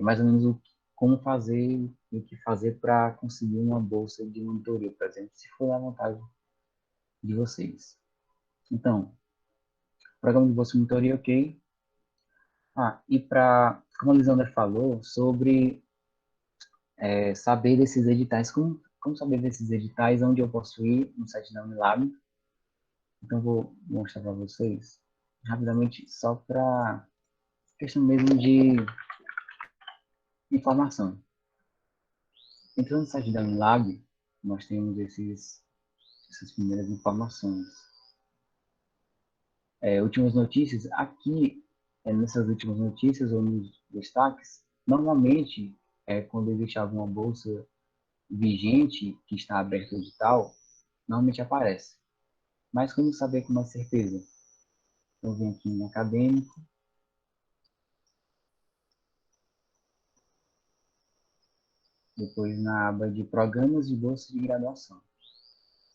Speaker 6: mais ou menos como fazer, o que fazer para conseguir uma bolsa de monitoria, por exemplo, se for da vontade de vocês. Então, programa de bolsa de monitoria, ok. E como a Lisandra falou, sobre saber desses editais, como saber desses editais, onde eu posso ir no site da Unilab. Então, vou mostrar para vocês rapidamente, só para questão mesmo de informação. Entrando no site da Unilab, nós temos essas primeiras informações. Últimas notícias, aqui, nessas últimas notícias ou nos destaques, normalmente, quando existe alguma bolsa vigente que está aberto o edital, normalmente aparece. Mas como saber com mais certeza? Eu venho aqui em acadêmico, depois na aba de programas de bolsa de graduação.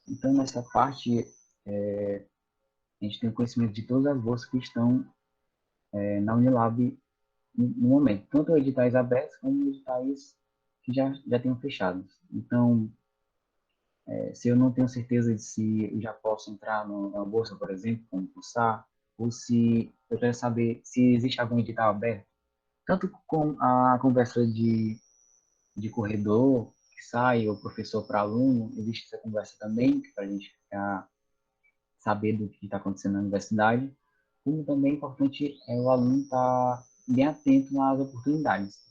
Speaker 6: Então, nessa parte, a gente tem conhecimento de todas as bolsas que estão na Unilab no momento, tanto editais abertos como editais que já tenham fechados. Então, se eu não tenho certeza de se eu já posso entrar na bolsa, por exemplo, como cursar, ou se eu quero saber se existe algum edital aberto, tanto com a conversa de corredor que sai, ou professor para aluno, existe essa conversa também, para a gente ficar, saber do que está acontecendo na universidade, como também é importante o aluno estar bem atento nas oportunidades.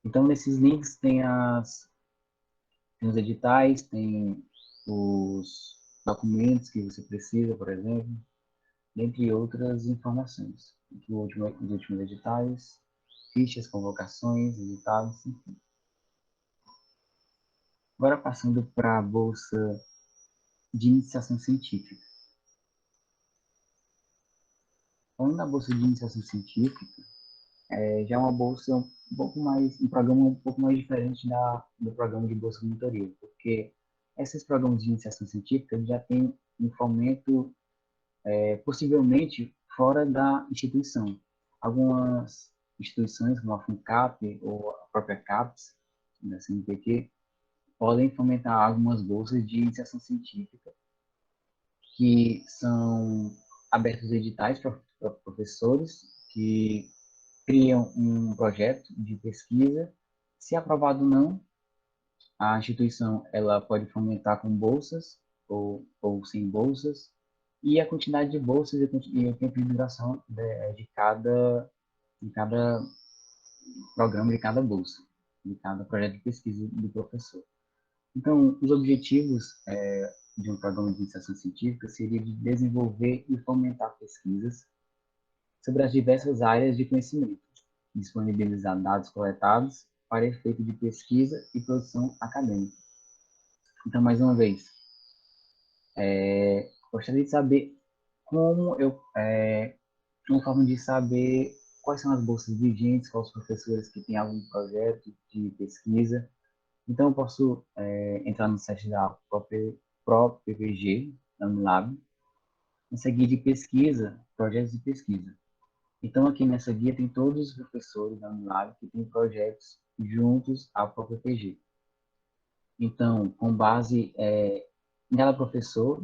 Speaker 6: Então, nesses links tem os editais, tem os documentos que você precisa, por exemplo, dentre outras informações. Os últimos editais, fichas, convocações, resultados, enfim. Agora passando para a bolsa de iniciação científica. Falando da bolsa de iniciação científica, já é uma bolsa um programa um pouco mais diferente do programa de bolsa de monitoria, porque esses programas de iniciação científica já têm um fomento possivelmente fora da instituição. Algumas instituições, como a FUNCAP ou a própria CAPES, da CNPq, podem fomentar algumas bolsas de iniciação científica que são abertos editais para professores que criam um projeto de pesquisa. Se aprovado ou não, a instituição ela pode fomentar com bolsas ou sem bolsas, e a quantidade de bolsas e o tempo de duração de cada programa, de cada bolsa, de cada projeto de pesquisa do professor. Então, os objetivos de um programa de iniciação científica seria de desenvolver e fomentar pesquisas sobre as diversas áreas de conhecimento, disponibilizar dados coletados para efeito de pesquisa e produção acadêmica. Então, mais uma vez, gostaria de saber uma forma de saber quais são as bolsas vigentes, quais os professores que têm algum projeto de pesquisa. Então, eu posso entrar no site da ProPPG, da Unilab, em seguir de pesquisa, projetos de pesquisa. Então, aqui nessa guia tem todos os professores da Unilab que têm projetos juntos à própria PG. Então, com base em cada professor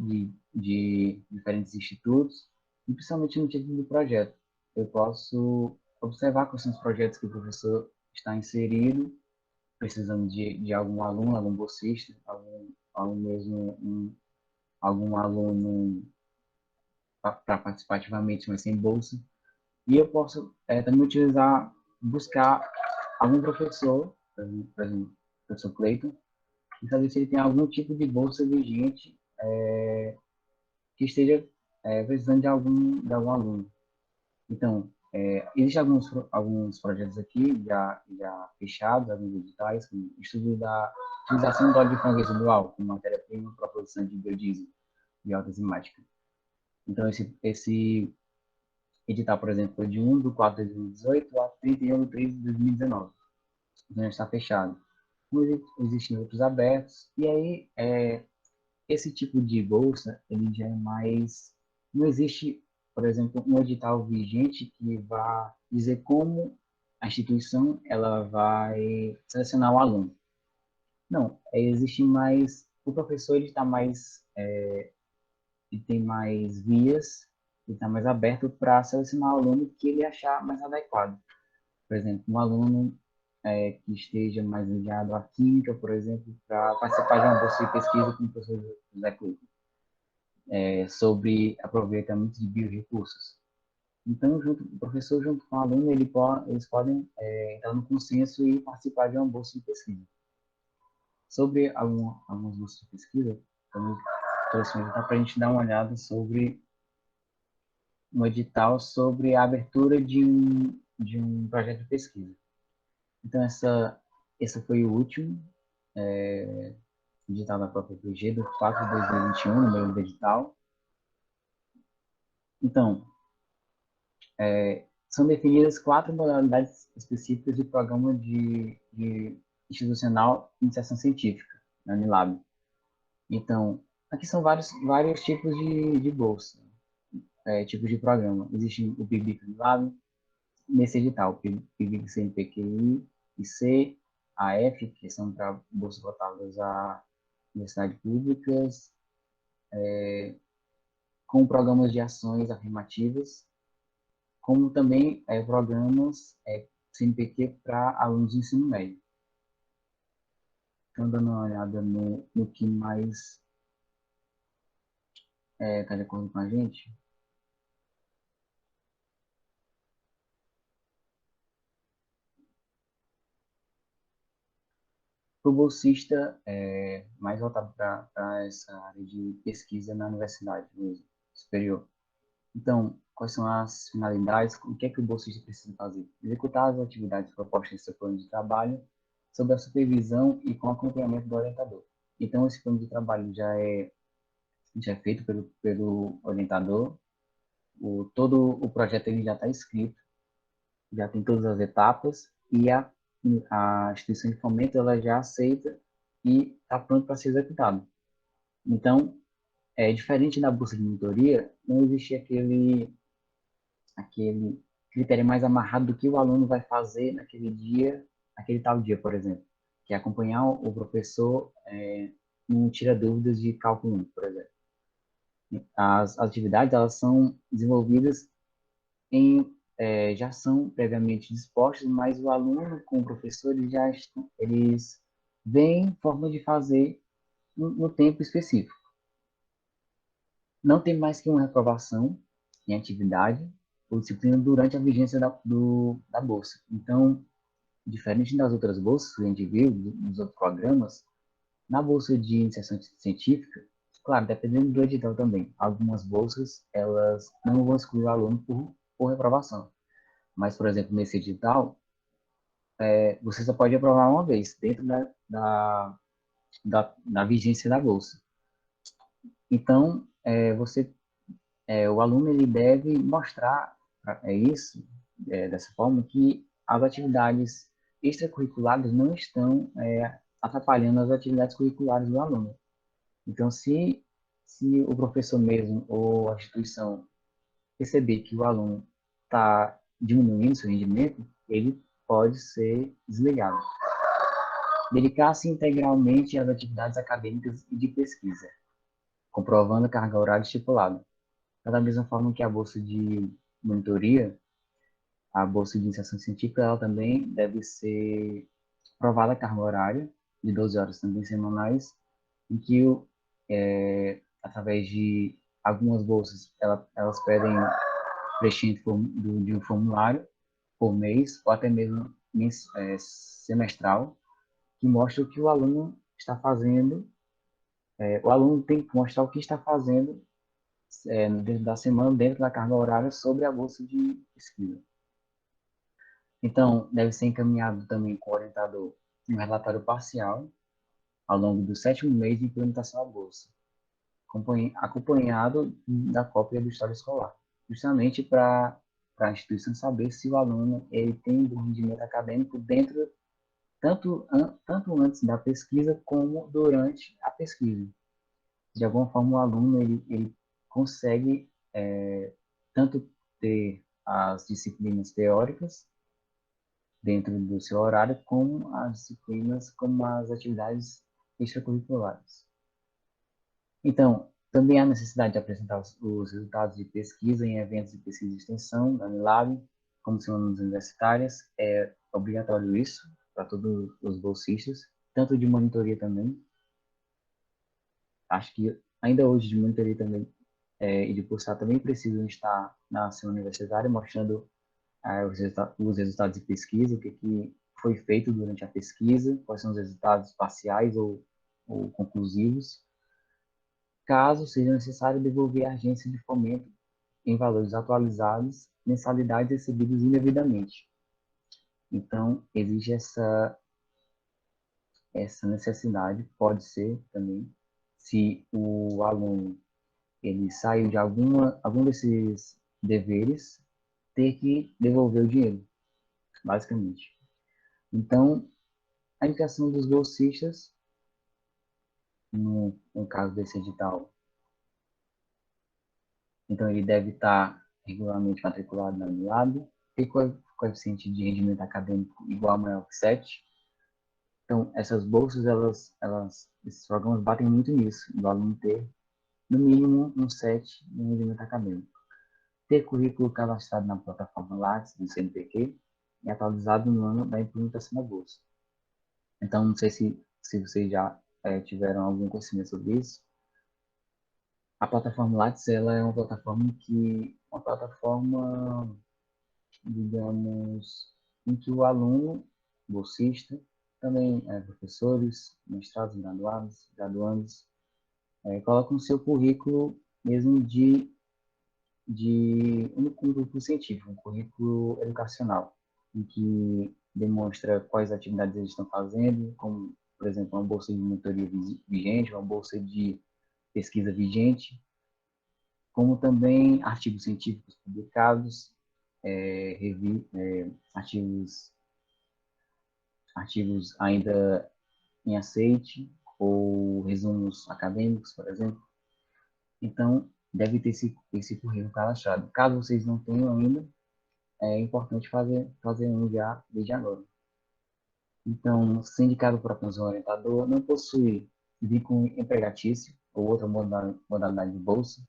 Speaker 6: de diferentes institutos, e principalmente no título do projeto, eu posso observar quais são os projetos que o professor está inserido, precisando de algum aluno, algum bolsista, algum mesmo algum aluno para participar ativamente, mas sem bolsa. E eu posso também buscar algum professor, por exemplo, o professor Cleiton, e saber se ele tem algum tipo de bolsa vigente que esteja precisando de algum aluno. Então, existem alguns projetos aqui já fechados, alguns editais, como estudo da utilização do óleo de frango residual como matéria-prima para a produção de biodiesel e autoenzimática. Então, esse edital, por exemplo, foi de 1/4/2018 a 31/3/2019. Então, já está fechado. Existem outros abertos, e aí esse tipo de bolsa, ele já é mais... Não existe, por exemplo, um edital vigente que vá dizer como a instituição ela vai selecionar o aluno. Não, existe mais... O professor ele está mais... ele tem mais vias, ele está mais aberto para selecionar o aluno que ele achar mais adequado. Por exemplo, um aluno que esteja mais ligado à química, por exemplo, para participar de uma bolsa de pesquisa com o professor José Cleiton, sobre aproveitamento de biorrecursos. Então, o professor junto com o aluno, eles podem entrar no consenso e participar de uma bolsa de pesquisa. Sobre algumas bolsas de pesquisa, também trouxe um edital para a gente dar uma olhada sobre um edital sobre a abertura de um projeto de pesquisa. Então, essa foi o último edital da própria PG, do 4/2021, no meio do edital. Então, são definidas 4 modalidades específicas de programa de institucional de iniciação científica, na Unilab. Então, aqui são vários tipos de bolsa, tipos de programa. Existe o PIBIC Unilab, nesse edital, PIBIC CNPqI, IC, AF, que são para bolsas voltadas a universidades públicas, com programas de ações afirmativas, como também programas CNPq para alunos de ensino médio. Então, dando uma olhada no que mais está de acordo com a gente. Para o bolsista, mais voltado para essa área de pesquisa na universidade mesmo, superior. Então, quais são as finalidades? O que é que o bolsista precisa fazer? Executar as atividades propostas em seu plano de trabalho, sob a supervisão e com acompanhamento do orientador. Então, esse plano de trabalho já é feito pelo orientador. Todo o projeto ele já está escrito, já tem todas as etapas, e a instituição de fomento ela já aceita e está pronto para ser executado. Então, diferente da bolsa de mentoria, não existe aquele critério mais amarrado do que o aluno vai fazer naquele dia, naquele tal dia, por exemplo, que é acompanhar o professor no tira dúvidas de cálculo 1, por exemplo. As atividades elas são desenvolvidas já são previamente dispostas, mas o aluno com o professor eles veem forma de fazer no tempo específico. Não tem mais que uma reprovação em atividade ou disciplina durante a vigência da bolsa. Então, diferente das outras bolsas que a gente viu, dos outros programas, na bolsa de iniciação científica, claro, dependendo do edital também, algumas bolsas elas não vão excluir o aluno por reprovação. Mas, por exemplo, nesse edital, você só pode aprovar uma vez, dentro da vigência da bolsa. Então, o aluno ele deve mostrar isso, dessa forma, que as atividades extracurriculares não estão atrapalhando as atividades curriculares do aluno. Então, se o professor mesmo ou a instituição perceber que o aluno está diminuindo seu rendimento, ele pode ser desligado. Dedicar-se integralmente às atividades acadêmicas e de pesquisa, comprovando a carga horária estipulada. Da mesma forma que a bolsa de monitoria, a bolsa de iniciação científica, ela também deve ser provada a carga horária, de 12 horas também semanais, em que, através de algumas bolsas, elas pedem preenchimento de um formulário por mês, ou até mesmo semestral, que mostra o que o aluno está fazendo. O aluno tem que mostrar o que está fazendo dentro da semana, dentro da carga horária, sobre a bolsa de pesquisa. Então, deve ser encaminhado também com o orientador um relatório parcial ao longo do 7º mês de implementação da bolsa, acompanhado da cópia do histórico escolar, justamente para a instituição saber se o aluno ele tem um bom rendimento acadêmico dentro, tanto antes da pesquisa como durante a pesquisa. De alguma forma, o aluno ele consegue tanto ter as disciplinas teóricas dentro do seu horário, como as disciplinas, como as atividades extracurriculares. Então, também há necessidade de apresentar os resultados de pesquisa em eventos de pesquisa e extensão, da Unilab, como semanas universitárias. É obrigatório isso para todos os bolsistas, tanto de monitoria também. Acho que ainda hoje de monitoria também e de cursar também precisam estar na semana universitária, mostrando os resultados de pesquisa, o que foi feito durante a pesquisa, quais são os resultados parciais ou conclusivos. Caso seja necessário, devolver à agência de fomento em valores atualizados, mensalidades recebidas indevidamente. Então, existe essa necessidade, pode ser também, se o aluno ele saiu de algum desses deveres, ter que devolver o dinheiro, basicamente. Então, a indicação dos bolsistas, no caso desse edital, então ele deve estar regularmente matriculado na Unilab, ter coeficiente de rendimento acadêmico igual a maior que 7. Então, essas bolsas, esses programas batem muito nisso, do aluno ter, no mínimo, um 7 no rendimento acadêmico. Ter currículo cadastrado na plataforma Lattes, do CNPq, e atualizado no ano da implementação da bolsa. Então, não sei se vocês já tiveram algum conhecimento sobre isso. A plataforma Lattes, ela é uma plataforma digamos, em que o aluno, bolsista, também professores, mestrados, graduandos, colocam seu currículo mesmo de um currículo científico, um currículo educacional, em que demonstra quais atividades eles estão fazendo, como, por exemplo, uma bolsa de monitoria vigente, uma bolsa de pesquisa vigente, como também artigos científicos publicados, artigos ainda em aceite, ou resumos acadêmicos, por exemplo. Então, deve ter esse currículo cadastrado. Caso vocês não tenham ainda, é importante fazer um já desde agora. Então, ser indicado por apenas um orientador, não possui vínculo empregatício ou outra modalidade de bolsa,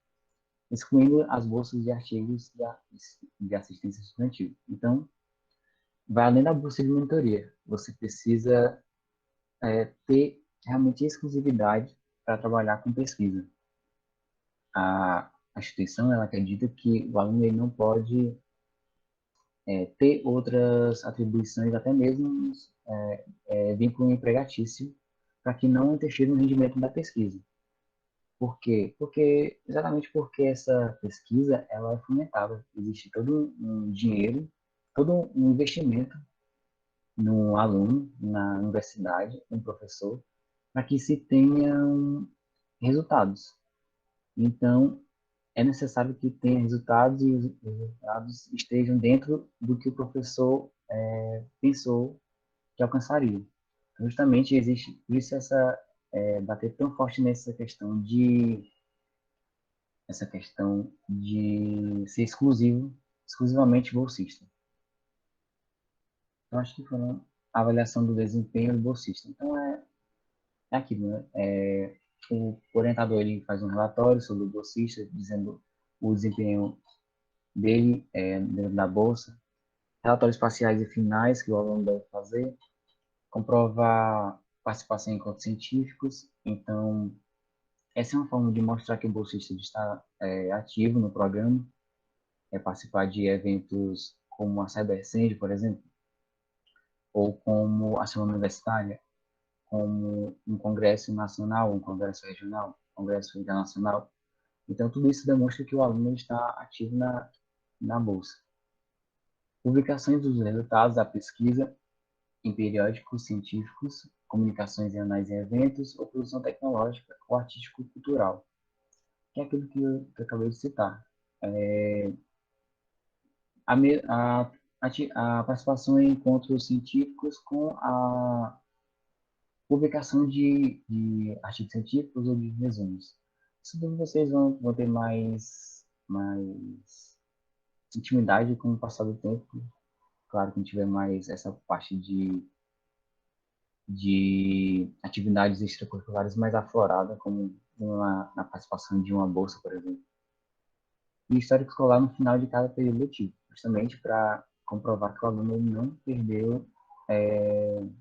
Speaker 6: excluindo as bolsas de artigos de assistência estudantil. Então, vai além da bolsa de monitoria. Você precisa ter realmente exclusividade para trabalhar com pesquisa. A instituição ela acredita que o aluno ele não pode ter outras atribuições, até mesmo vínculo empregatício, para que não interfira no rendimento da pesquisa. Por quê? Exatamente porque essa pesquisa ela é fomentada. Existe todo um dinheiro, todo um investimento no aluno, na universidade, no professor, para que se tenham resultados. Então, é necessário que tenha resultados e os resultados estejam dentro do que o professor pensou que alcançaria. Então, justamente existe por isso bater tão forte nessa questão de ser exclusivamente bolsista. Então, acho que foram a avaliação do desempenho do bolsista. Então, é aquilo, né? O orientador ele faz um relatório sobre o bolsista, dizendo o desempenho dele dentro da bolsa, relatórios parciais e finais que o aluno deve fazer, comprovar participação em encontros científicos. Então, essa é uma forma de mostrar que o bolsista está ativo no programa, participar de eventos como a CyberSend, por exemplo, ou como a Semana Universitária, como um congresso nacional, um congresso regional, um congresso internacional. Então, tudo isso demonstra que o aluno está ativo na bolsa. Publicações dos resultados da pesquisa em periódicos científicos, comunicações e análise em eventos, ou produção tecnológica ou artístico-cultural, que é aquilo que eu acabei de citar. A participação em encontros científicos com a publicação de artigos científicos ou de resumos. Isso daí vocês vão ter mais intimidade com o passar do tempo. Claro, quem tiver mais essa parte de atividades extracurriculares mais aflorada, como na participação de uma bolsa, por exemplo. E histórico escolar no final de cada período letivo, justamente para comprovar que o aluno não perdeu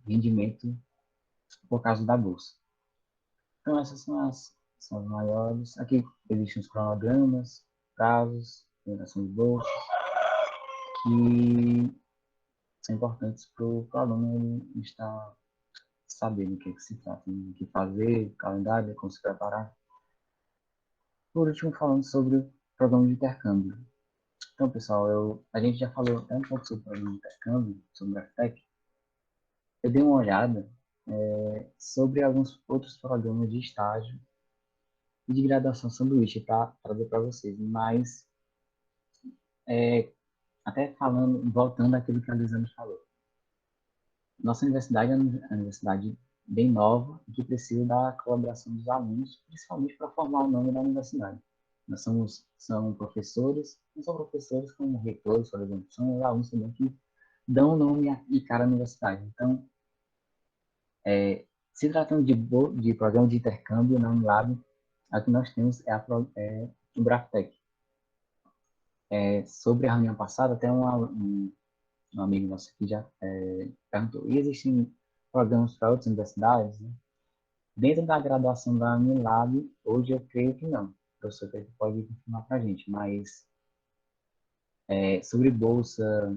Speaker 6: rendimento por causa da bolsa. Então, essas são as maiores. Aqui existem os cronogramas, prazos, orientação de bolsa, que são importantes para o aluno estar sabendo o que se trata, o que fazer, calendário, como se preparar. Por último, falando sobre o programa de intercâmbio. Então, pessoal, a gente já falou até um pouco sobre o programa de intercâmbio, sobre a FTEC. Eu dei uma olhada sobre alguns outros programas de estágio e de graduação sanduíche para trazer para vocês, mas até voltando àquilo que a Lisandra falou. Nossa universidade é uma universidade bem nova e que precisa da colaboração dos alunos, principalmente para formar o nome da universidade. Nós são professores, não são professores como reitores, por exemplo, são os alunos também que dão nome e cara à universidade. Então, se tratando de programa de intercâmbio na Unilab, a que nós temos o Braftec. Sobre a reunião passada, até um amigo nosso aqui já perguntou, e existem programas para outras universidades? Né? Dentro da graduação da Unilab, hoje eu creio que não. O professor Pedro pode confirmar para a gente, mas sobre bolsa,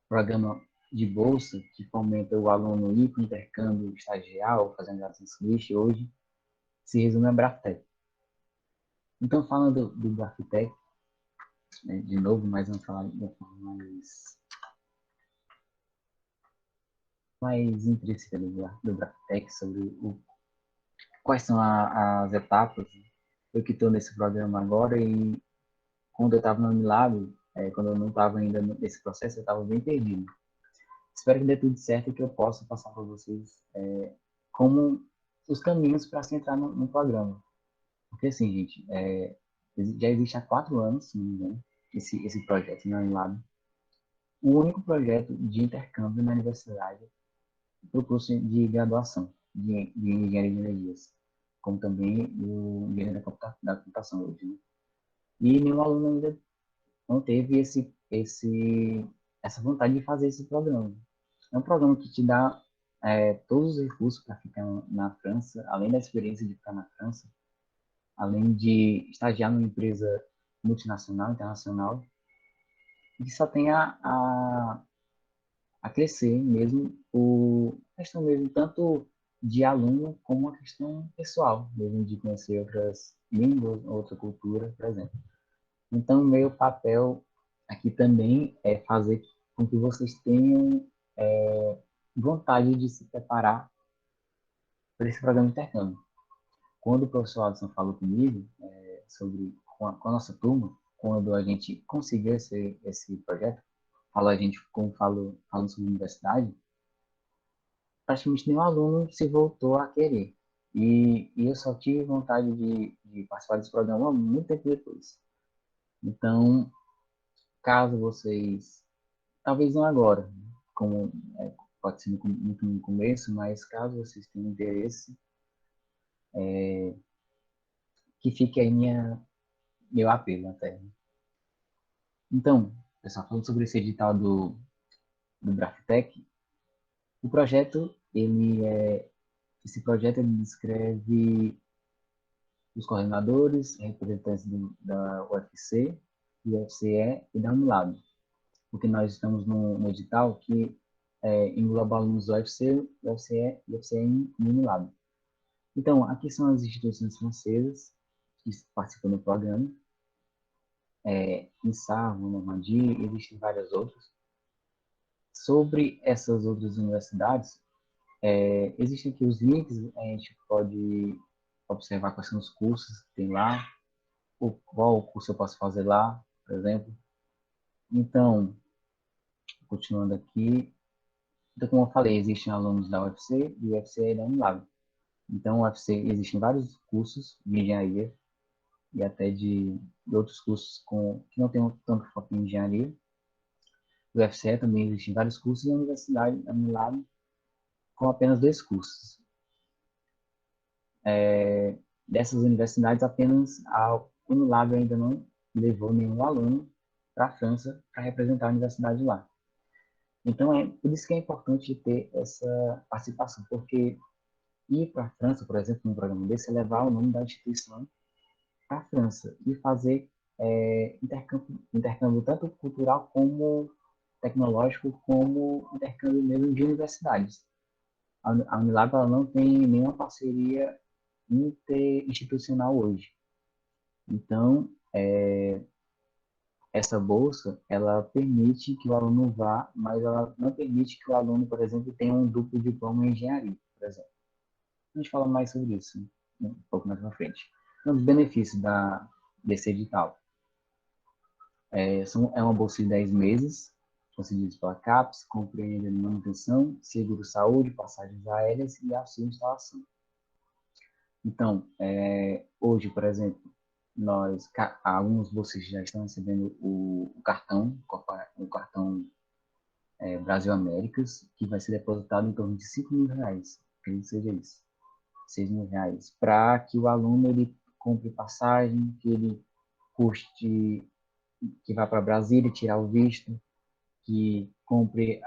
Speaker 6: programa de bolsa que fomenta o aluno ir para o intercâmbio estagial, fazendo graduação sanduíche, hoje se resume a Braftec. Então, falando do Braftec, de novo, mas vamos falar de uma forma mais intrínseca do Braftec, sobre quais são as etapas. Eu que estou nesse programa agora, e quando eu estava no Unilab, quando eu não estava ainda nesse processo, eu estava bem perdido. Espero que dê tudo certo e que eu possa passar para vocês como os caminhos para se entrar no programa. Porque assim, gente, já existe há 4 anos, se não me engano, esse projeto na Unilab. O único projeto de intercâmbio na universidade para o curso de graduação de engenharia de energias, como também o engenharia da computação hoje. Né? E nenhum aluno ainda não teve essa vontade de fazer esse programa. É um programa que te dá todos os recursos para ficar na França, além da experiência de ficar na França, além de estagiar numa empresa multinacional, internacional, e que só tem a crescer mesmo a questão mesmo tanto de aluno como a questão pessoal, mesmo de conhecer outras línguas, outra cultura, por exemplo. Então, meu papel aqui também é fazer com que vocês tenham vontade de se preparar para esse programa de intercâmbio. Quando o professor Alisson falou comigo com a nossa turma, quando a gente conseguiu esse projeto, a gente, como falando sobre universidade, praticamente nenhum aluno se voltou a querer. E eu só tive vontade de participar desse programa muito tempo depois. Então, caso vocês, talvez não agora, como pode ser muito no começo, mas caso vocês tenham interesse, que fique aí meu apelo até. Então, pessoal, falando sobre esse edital do Braftec, o projeto, esse projeto ele descreve os coordenadores, representantes da UFC, do UFCE e da Unilab, porque nós estamos no edital que engloba alunos do UFC, UFCE, UFCE e Unilab. Então, aqui são as instituições francesas que participam do programa, INSARO, Normandie, existem várias outras. Sobre essas outras universidades, existem aqui os links, a gente pode observar quais são os cursos que tem lá, qual curso eu posso fazer lá, por exemplo. Então, continuando aqui, então, como eu falei, existem alunos da UFC, do UFC e da Unilab. Então, o UFC existem vários cursos de engenharia e até de outros cursos que não tem tanto foco em engenharia. O UFC também existem vários cursos e a universidade, a Unilab, com apenas 2 cursos. Dessas universidades, apenas a Unilab ainda não levou nenhum aluno para a França para representar a universidade lá. Então, por isso que é importante ter essa participação, porque ir para a França, por exemplo, num programa desse, é levar o nome da instituição para a França e fazer intercâmbio tanto cultural como tecnológico, como intercâmbio mesmo de universidades. A Unilab ela não tem nenhuma parceria interinstitucional hoje. Então, essa bolsa, ela permite que o aluno vá, mas ela não permite que o aluno, por exemplo, tenha um duplo diploma em engenharia, por exemplo. A gente fala mais sobre isso um pouco mais para frente. Então, os benefícios desse edital. É uma bolsa de 10 meses, concedidos pela CAPES, compreende manutenção, seguro-saúde, passagens aéreas e auxílio de instalação. Então, hoje, por exemplo, alguns bolsistas já estão recebendo o cartão Brasil Américas, que vai ser depositado em torno de R$5.000, acredito que seja isso, R$6.000, para que o aluno ele compre passagem, que ele custe, que vá para Brasília tirar o visto, que compre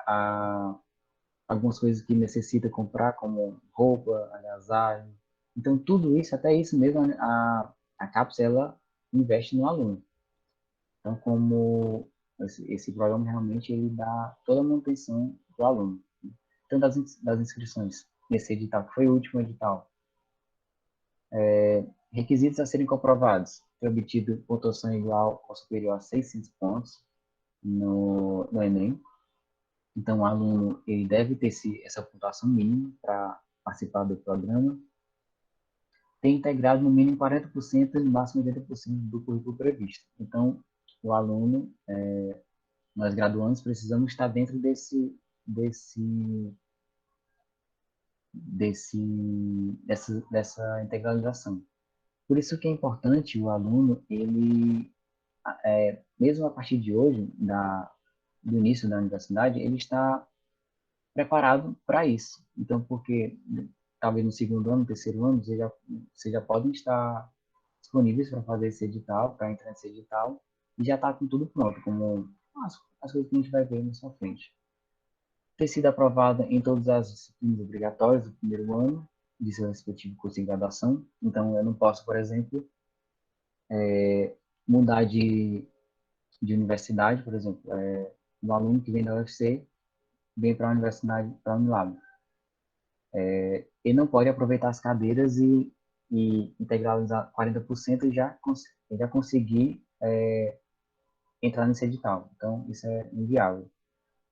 Speaker 6: algumas coisas que necessita comprar, como roupa, agasalho. Então, tudo isso, até isso mesmo, a CAPES, ela investe no aluno. Então, como esse programa realmente ele dá toda a manutenção do aluno. Então, das inscrições nesse edital, que foi o último edital, requisitos a serem comprovados. Foi obtido pontuação igual ou superior a 600 pontos no Enem. Então, o aluno ele deve ter essa pontuação mínima para participar do programa. Ter integrado no mínimo 40% e no máximo 80% do currículo previsto. Então, o aluno, nós graduandos, precisamos estar dentro dessa integralização. Por isso que é importante o aluno, ele, mesmo a partir de hoje, do início da universidade, ele está preparado para isso. Então, porque talvez no segundo ano, no terceiro ano, vocês já podem estar disponíveis para fazer esse edital, para entrar nesse edital, e já está com tudo pronto, como as coisas que a gente vai ver na sua frente. Ter sido aprovada em todas as disciplinas obrigatórias do primeiro ano de seu respectivo curso de graduação. Então, eu não posso, por exemplo, mudar de universidade, por exemplo, um aluno que vem da UFC vem para a universidade, para a Unilab. Ele não pode aproveitar as cadeiras e integralizar 40% e já conseguir entrar nesse edital. Então, isso é inviável.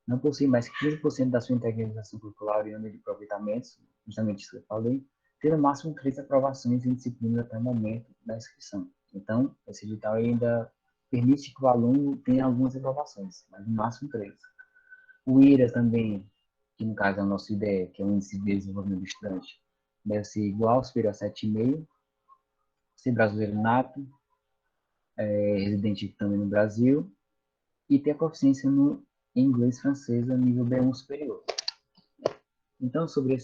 Speaker 6: Não possui mais que 15% da sua integralização curricular oriunda de aproveitamentos, justamente isso que eu falei, ter no máximo 3 aprovações em disciplinas até o momento da inscrição. Então, esse edital ainda permite que o aluno tenha algumas aprovações, mas no máximo 3. O IRA também, que no caso é o nosso IDE, que é o Índice de Desenvolvimento do Estudante, deve ser igual ou superior a 7,5, ser brasileiro nato, residente também no Brasil, e ter a proficiência no em inglês francês a nível B1 superior. Então, sobre é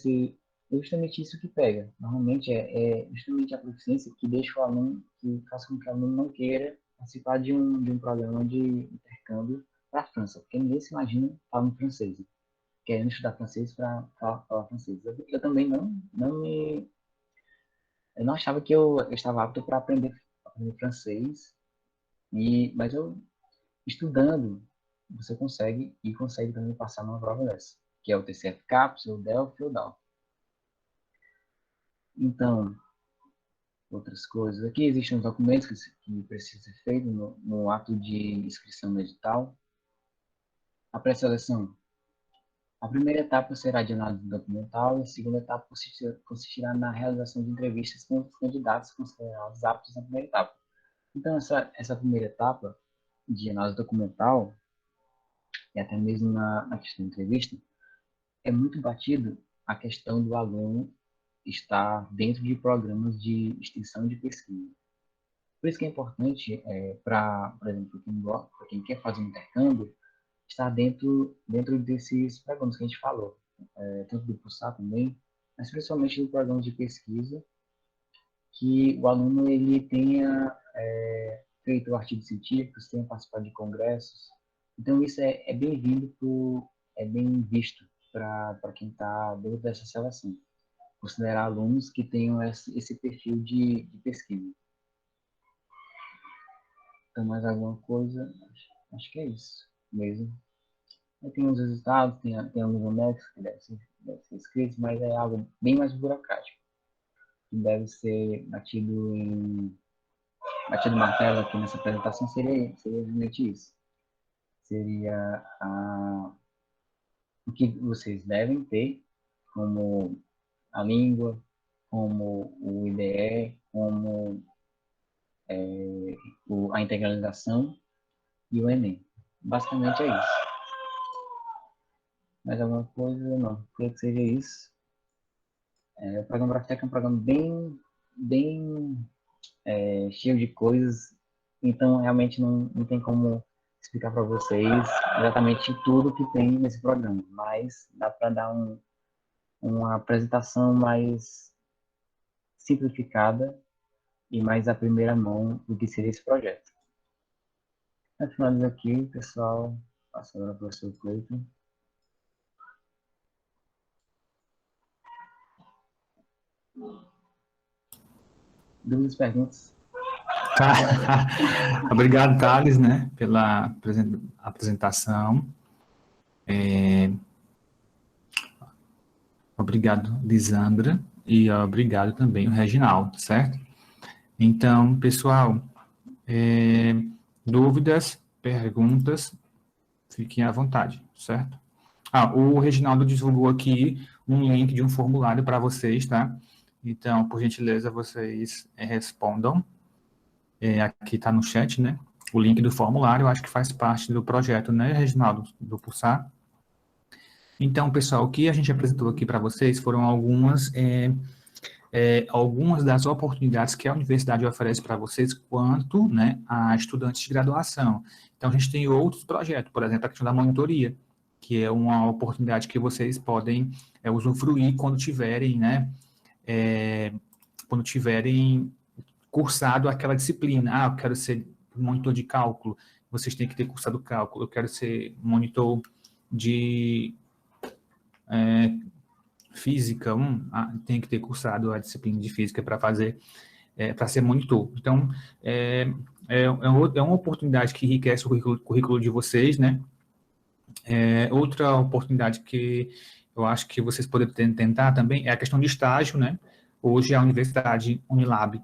Speaker 6: justamente isso que pega. Normalmente é justamente a proficiência que deixa o aluno, que faz com que o aluno não queira participar de um programa de intercâmbio para a França, porque ninguém se imagina falando francês, querendo estudar francês para falar francês. Eu também eu não achava que eu estava apto para aprender francês, mas eu, estudando, você consegue também passar numa prova dessa, que é o TCF CAPES, o DELF e o DAL. Então, outras coisas. Aqui existem os documentos que precisam ser feitos no ato de inscrição no edital. A pré-seleção. A primeira etapa será de análise documental e a segunda etapa consistirá na realização de entrevistas com os candidatos considerados aptos na primeira etapa. Então, essa primeira etapa de análise documental, e até mesmo na questão de entrevista, é muito batido a questão do aluno estar dentro de programas de extensão de pesquisa. Por isso que é importante, por exemplo, para quem quer fazer um intercâmbio, estar dentro desses programas que a gente falou, tanto do Pulsar também, mas principalmente do programa de pesquisa, que o aluno ele tenha feito artigos científicos, tenha participado de congressos. Então, isso é bem-vindo, é bem visto para quem está dentro dessa seleção. Considerar alunos que tenham esse perfil de pesquisa. Então, mais alguma coisa? Acho que é isso mesmo. Aí tem os resultados, tem alguns anexos que devem ser escritos, mas é algo bem mais burocrático, que deve ser batido martelo aqui nessa apresentação, seria realmente isso. Seria o que vocês devem ter, como a língua, como o IDE, como a integralização e o Enem. Basicamente é isso. Mais alguma coisa? Não. Creio que seja isso. O programa Braftec é um programa bem cheio de coisas, então realmente não tem como explicar para vocês exatamente tudo que tem nesse programa, mas dá para dar uma apresentação mais simplificada e mais à primeira mão do que seria esse projeto. Finalizando aqui, pessoal, passo agora para o professor Cleiton. Dúvidas, perguntas?
Speaker 1: Tá. Obrigado, Thales, né, pela apresentação. Obrigado, Lisandra, e obrigado também o Reginaldo, certo? Então, pessoal, dúvidas, perguntas, fiquem à vontade, certo? O Reginaldo divulgou aqui um link de um formulário para vocês, tá? Então, por gentileza, vocês respondam. Aqui está no chat, né? O link do formulário, eu acho que faz parte do projeto, né, Reginaldo, do Pulsar. Então, pessoal, o que a gente apresentou aqui para vocês foram algumas das oportunidades que a universidade oferece para vocês quanto, né, a estudantes de graduação. Então, a gente tem outros projetos, por exemplo, a questão da monitoria, que é uma oportunidade que vocês podem usufruir quando tiverem, né, cursado aquela disciplina. Eu quero ser monitor de cálculo, vocês têm que ter cursado cálculo. Eu quero ser monitor de física, tem que ter cursado a disciplina de física para ser monitor. Então, é uma oportunidade que enriquece o currículo de vocês, né? Outra oportunidade que eu acho que vocês podem tentar também é a questão de estágio, né? Hoje a Universidade Unilab,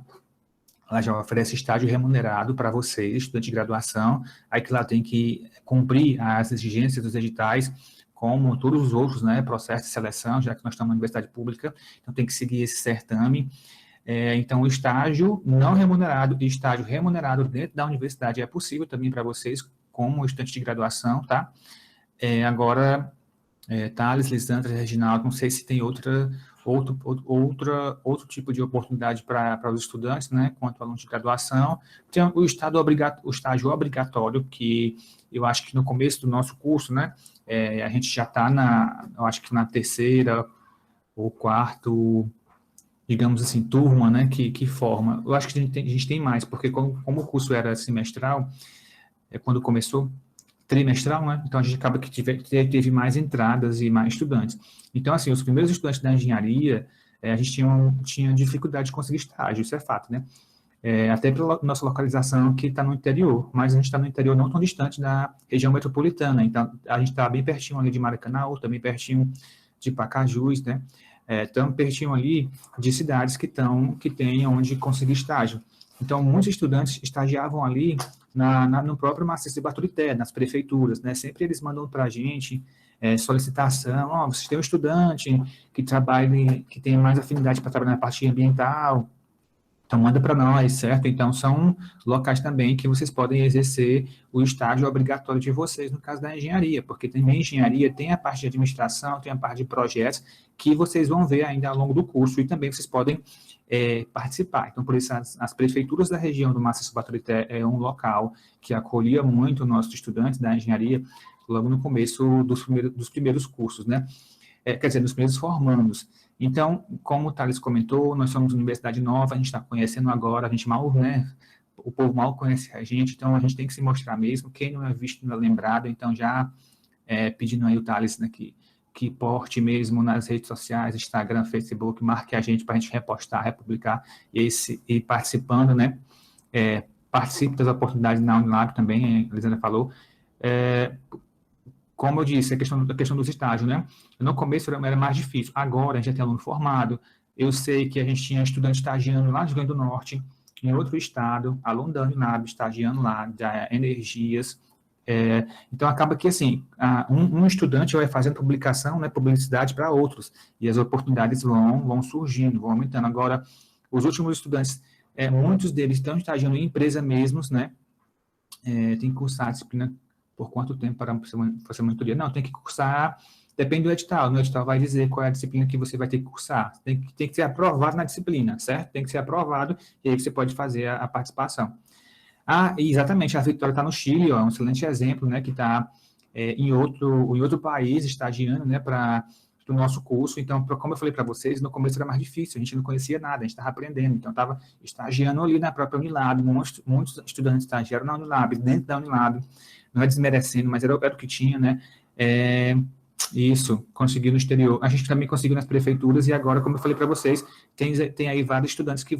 Speaker 1: ela já oferece estágio remunerado para vocês, estudante de graduação, aí que ela tem que cumprir as exigências dos editais, como todos os outros, né, processos de seleção, já que nós estamos na universidade pública, então tem que seguir esse certame. Então, o estágio não remunerado e estágio remunerado dentro da universidade é possível também para vocês, como estudante de graduação, tá? Agora, Thales, Lisandra, Reginaldo, não sei se tem outra outro tipo de oportunidade para os estudantes, né, quanto alunos de graduação. Tem o estágio obrigatório, que eu acho que no começo do nosso curso, né, a gente já está eu acho que na terceira ou quarto, digamos assim, turma, né, que forma. Eu acho que a gente tem mais, porque como o curso era semestral, quando começou, trimestral, né? Então a gente acaba que teve mais entradas e mais estudantes. Então, assim, os primeiros estudantes da engenharia, a gente tinha dificuldade de conseguir estágio, isso é fato, né? Até pela nossa localização que está no interior, mas a gente está no interior não tão distante da região metropolitana, então a gente está bem pertinho ali de Maracanã, também pertinho de Pacajus, né? Tão pertinho ali de cidades que têm onde conseguir estágio. Então, muitos estudantes estagiavam ali no próprio Maciço de Baturité, nas prefeituras, né? Sempre eles mandam para a gente solicitação, vocês têm um estudante que trabalha, que tem mais afinidade para trabalhar na parte ambiental, então manda para nós, certo? Então, são locais também que vocês podem exercer o estágio obrigatório de vocês, no caso da engenharia, porque também engenharia tem a parte de administração, tem a parte de projetos, que vocês vão ver ainda ao longo do curso, e também vocês podem participar. Então, por isso, as prefeituras da região do Maciço Baturité é um local que acolhia muito nossos estudantes da engenharia logo no começo dos primeiros cursos, né? Quer dizer, dos primeiros formandos. Então, como o Thales comentou, nós somos uma universidade nova, a gente está conhecendo agora, a gente mal, né? O povo mal conhece a gente, então a gente tem que se mostrar mesmo. Quem não é visto não é lembrado, então já pedindo aí o Thales, né, que porte mesmo nas redes sociais, Instagram, Facebook, marque a gente para a gente repostar, republicar e participando, né? Participe das oportunidades na Unilab também, a Elisandra falou. Como eu disse, a questão dos estágios, né? No começo era mais difícil, agora a gente já tem aluno formado, eu sei que a gente tinha estudante estagiando lá no Rio Grande do Norte, em outro estado, aluno da Unilab estagiando lá, da Energias. Então, acaba que, assim, um estudante vai fazendo publicação, né, publicidade para outros, e as oportunidades vão surgindo, vão aumentando. Agora, os últimos estudantes, muitos deles estão estagiando em empresa mesmos, né, tem que cursar a disciplina por quanto tempo para fazer monitoria? Não, tem que cursar, depende do edital, no edital vai dizer qual é a disciplina que você vai ter que cursar, tem que ser aprovado na disciplina, certo? Tem que ser aprovado, e aí você pode fazer a participação. Exatamente, a Vitória está no Chile, ó, um excelente exemplo, né, que está em outro país, estagiando, né, para o nosso curso. Então, como eu falei para vocês, no começo era mais difícil, a gente não conhecia nada, a gente estava aprendendo, então estava estagiando ali na própria Unilab, muitos estudantes estagiaram na Unilab, dentro da Unilab, não é desmerecendo, mas era o que tinha, né, isso, conseguiu no exterior. A gente também conseguiu nas prefeituras, e agora, como eu falei para vocês, tem aí vários estudantes que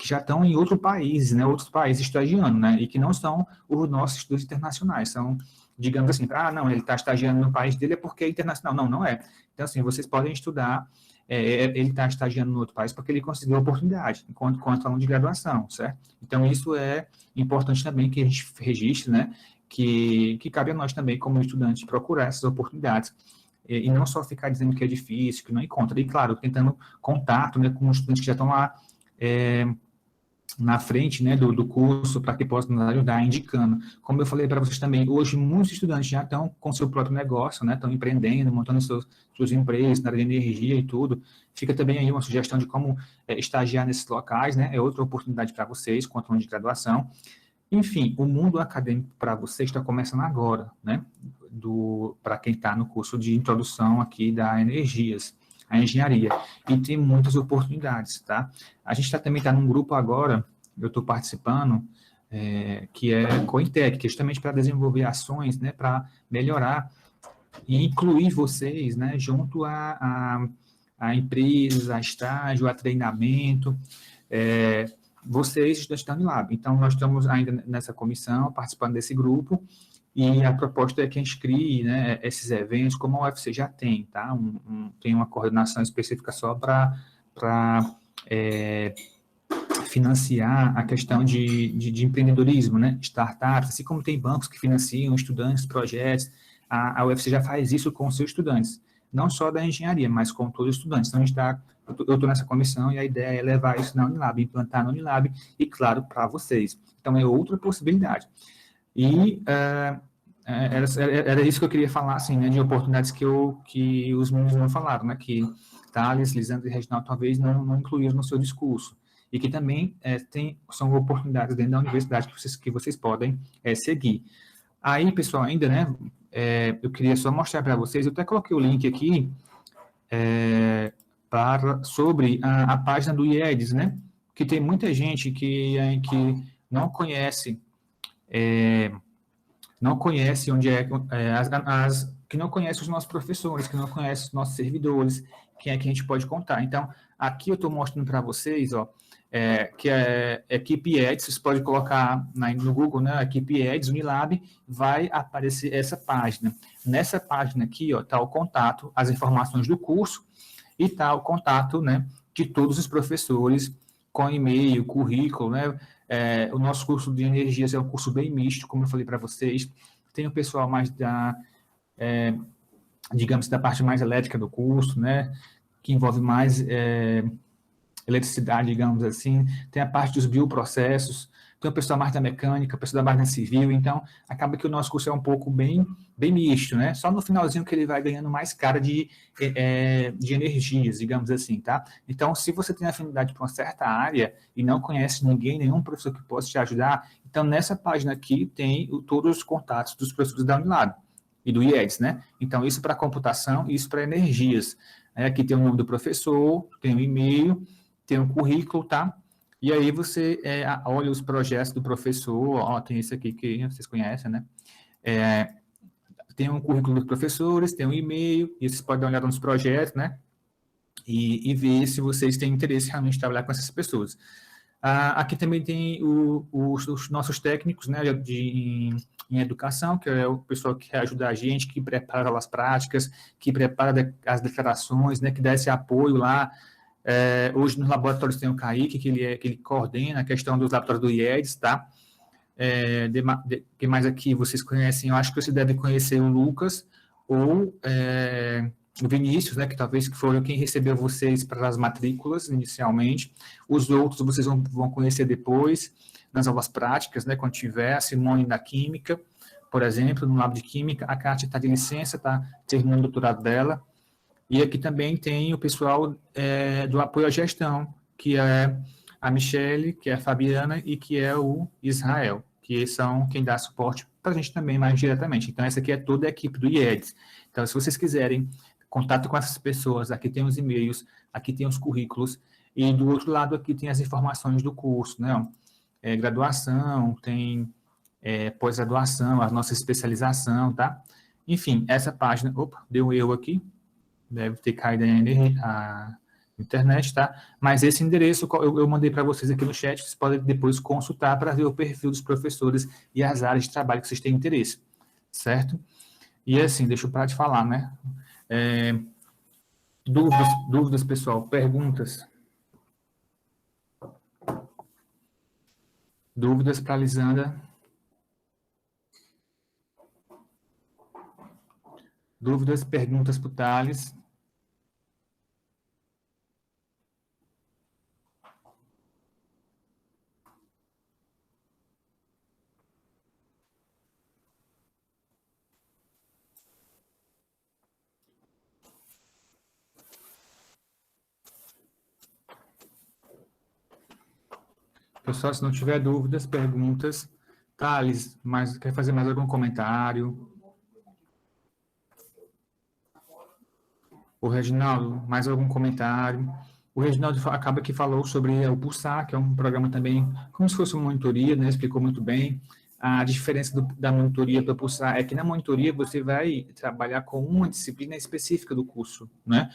Speaker 1: já estão em outros países estagiando, né, e que não são os nossos estudos internacionais, são, digamos assim, não, ele está estagiando no país dele é porque é internacional, não é. Então, assim, vocês podem estudar, ele está estagiando no outro país porque ele conseguiu a oportunidade, enquanto aluno de graduação, certo? Então, isso é importante também que a gente registre, né, que cabe a nós também, como estudantes, procurar essas oportunidades, e não só ficar dizendo que é difícil, que não encontra, e claro, tentando contato, né, com os estudantes que já estão lá na frente, né, do curso, para que possam nos ajudar, indicando. Como eu falei para vocês também, hoje muitos estudantes já estão com seu próprio negócio, né, estão empreendendo, montando suas empresas na área de energia e tudo. Fica também aí uma sugestão de como estagiar nesses locais, né, é outra oportunidade para vocês, quanto aluno de graduação. Enfim, o mundo acadêmico para vocês está começando agora, né, para quem está no curso de introdução aqui da Energias, a engenharia, e tem muitas oportunidades, tá? A gente também está num grupo agora, eu estou participando, que é Cointec, que é justamente para desenvolver ações, né, para melhorar e incluir vocês, né, junto a empresas, a estágio, a treinamento, vocês estudantes da Unilab. Então, nós estamos ainda nessa comissão, participando desse grupo, e a proposta é que a gente crie, né, esses eventos, como a UFC já tem, tá? Tem uma coordenação específica só para financiar a questão de empreendedorismo, né? Startups, assim como tem bancos que financiam estudantes, projetos, a UFC já faz isso com os seus estudantes, não só da engenharia, mas com todos os estudantes. Então, eu estou nessa comissão, e a ideia é levar isso na Unilab, implantar na Unilab, e, claro, para vocês. Então, é outra possibilidade. E era isso que eu queria falar, assim, né, de oportunidades que os meninos não falaram, né, que Thales, Lisandra e Reginaldo talvez não incluíram no seu discurso, e que também são oportunidades dentro da universidade que vocês podem seguir. Aí, pessoal, ainda, né, eu queria só mostrar para vocês, eu até coloquei o link aqui sobre a página do IEDS, né, que tem muita gente que não conhece onde que não conhece os nossos professores, que não conhece os nossos servidores, quem é que a gente pode contar. Então, aqui eu estou mostrando para vocês, ó, que é equipe IEDS, vocês podem colocar no Google, né, equipe IEDS, Unilab, vai aparecer essa página. Nessa página aqui, ó, está o contato, as informações do curso, e está o contato, né, de todos os professores, com e-mail, currículo, né, o nosso curso de energias é um curso bem misto, como eu falei para vocês, tem o pessoal mais digamos, da parte mais elétrica do curso, né, que envolve mais eletricidade, digamos assim, tem a parte dos bioprocessos, tem o pessoal mais da mecânica, o pessoal mais da civil, então acaba que o nosso curso é um pouco bem misto, né? Só no finalzinho que ele vai ganhando mais cara de energias, digamos assim, tá? Então, se você tem afinidade para uma certa área e não conhece ninguém, nenhum professor que possa te ajudar, então nessa página aqui tem todos os contatos dos professores da Unilab e do IEDS, né? Então, isso para computação, isso para energias. Aqui tem o nome do professor, tem o e-mail, tem um currículo, tá? E aí você olha os projetos do professor, ó, tem esse aqui que vocês conhecem, né? Tem um currículo dos professores, tem um e-mail, e vocês podem dar uma olhada nos projetos, né? E ver se vocês têm interesse realmente em trabalhar com essas pessoas. Aqui também tem os nossos técnicos, né, em educação, que é o pessoal que ajuda a gente, que prepara aulas práticas, que prepara as declarações, né, que dá esse apoio lá. Hoje nos laboratórios tem o Kaique, que ele coordena a questão dos laboratórios do IEDS, tá? Que mais aqui vocês conhecem? Eu acho que você deve conhecer o Lucas ou o Vinícius, né, que talvez foram quem recebeu vocês para as matrículas inicialmente. Os outros vocês vão conhecer depois, nas aulas práticas, né, quando tiver. A Simone da Química, por exemplo, no labo de Química. A Kátia está de licença, está terminando o doutorado dela. E aqui também tem o pessoal do apoio à gestão, que é a Michele, que é a Fabiana e que é o Israel, que são quem dá suporte para a gente também mais diretamente. Então, essa aqui é toda a equipe do IEDS. Então, se vocês quiserem contato com essas pessoas, aqui tem os e-mails, aqui tem os currículos, e do outro lado aqui tem as informações do curso, né? Graduação, tem pós-graduação, a nossa especialização, tá? Enfim, essa página, opa, deu um erro aqui, deve ter caído a internet, tá? Mas esse endereço eu mandei para vocês aqui no chat, vocês podem depois consultar para ver o perfil dos professores e as áreas de trabalho que vocês têm interesse, certo? E assim, deixa eu parar de falar, né? Dúvidas, pessoal? Perguntas? Dúvidas para a Lisandra? Dúvidas, perguntas para o Thales? Pessoal, se não tiver dúvidas, perguntas, Thales, quer fazer mais algum comentário? O Reginaldo, mais algum comentário? O Reginaldo acaba que falou sobre o Pulsar, que é um programa também, como se fosse uma monitoria, né? Explicou muito bem. A diferença da monitoria para o Pulsar é que na monitoria você vai trabalhar com uma disciplina específica do curso, né?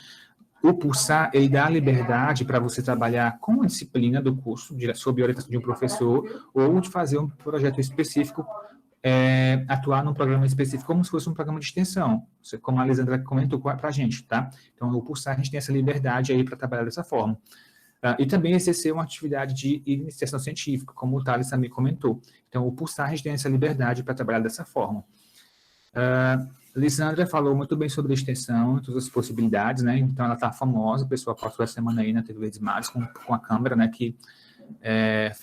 Speaker 1: O Pulsar, ele dá a liberdade para você trabalhar com uma disciplina do curso, sob a orientação de um professor, ou de fazer um projeto específico, atuar num programa específico, como se fosse um programa de extensão, como a Alessandra comentou para a gente, tá? Então, o Pulsar, a gente tem essa liberdade aí para trabalhar dessa forma. E também exercer uma atividade de iniciação científica, como o Thales também comentou. Então, o Pulsar, a gente tem essa liberdade para trabalhar dessa forma. Lisandra falou muito bem sobre a extensão, todas as possibilidades, né? Então, ela está famosa, o pessoal passou a semana aí na TV Verdes Mares com a câmera, né? Que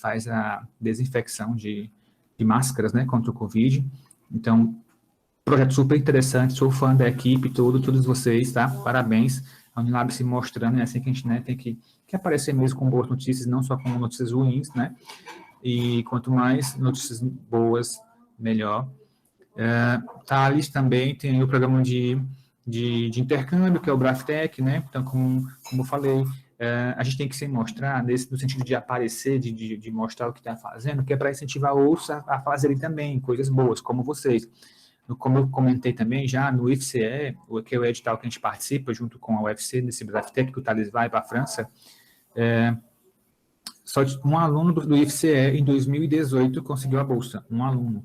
Speaker 1: faz a desinfecção de máscaras, né? Contra o Covid. Então, projeto super interessante, sou fã da equipe, todos vocês, tá? Parabéns. A Unilab se mostrando, é assim que a gente, né, tem que aparecer mesmo com boas notícias, não só com notícias ruins, né? E quanto mais notícias boas, melhor. Thales também tem o programa de intercâmbio, que é o Braftec, né? Então, como eu falei, a gente tem que se mostrar no sentido de aparecer, de mostrar o que está fazendo, que é para incentivar outros a fazerem também coisas boas, como vocês. Como eu comentei também já, no IFCE, que é o edital que a gente participa, junto com a UFC, nesse Braftec, que o Thales vai para a França, só um aluno do IFCE, em 2018, conseguiu a bolsa, um aluno.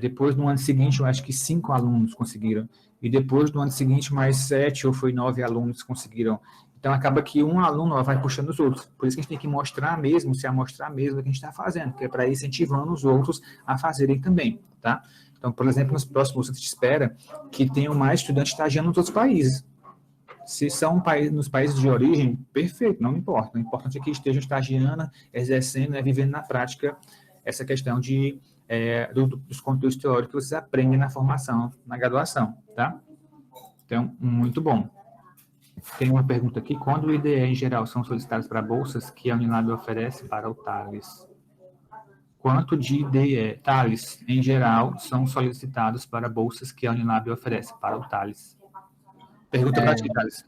Speaker 1: Depois, no ano seguinte, eu acho que 5 alunos conseguiram. E depois, no ano seguinte, mais 7 ou foi 9 alunos conseguiram. Então, acaba que um aluno vai puxando os outros. Por isso que a gente tem que mostrar mesmo, se amostrar mesmo o que a gente está fazendo, que é para ir incentivando os outros a fazerem também, tá? Então, por exemplo, nos próximos, a gente espera que tenham mais estudantes estagiando nos outros países. Se são nos países de origem, perfeito, não importa. O importante é que estejam estagiando, exercendo, vivendo na prática essa questão dos conteúdos teóricos que vocês aprendem na formação, na graduação, tá? Então, muito bom. Tem uma pergunta aqui. Quando o IDE, em geral, são solicitados para bolsas que a Unilab oferece para o Thales? Quanto de IDE, Thales, em geral, são solicitados para bolsas que a Unilab oferece para o Thales? Pergunta para ti, Thales.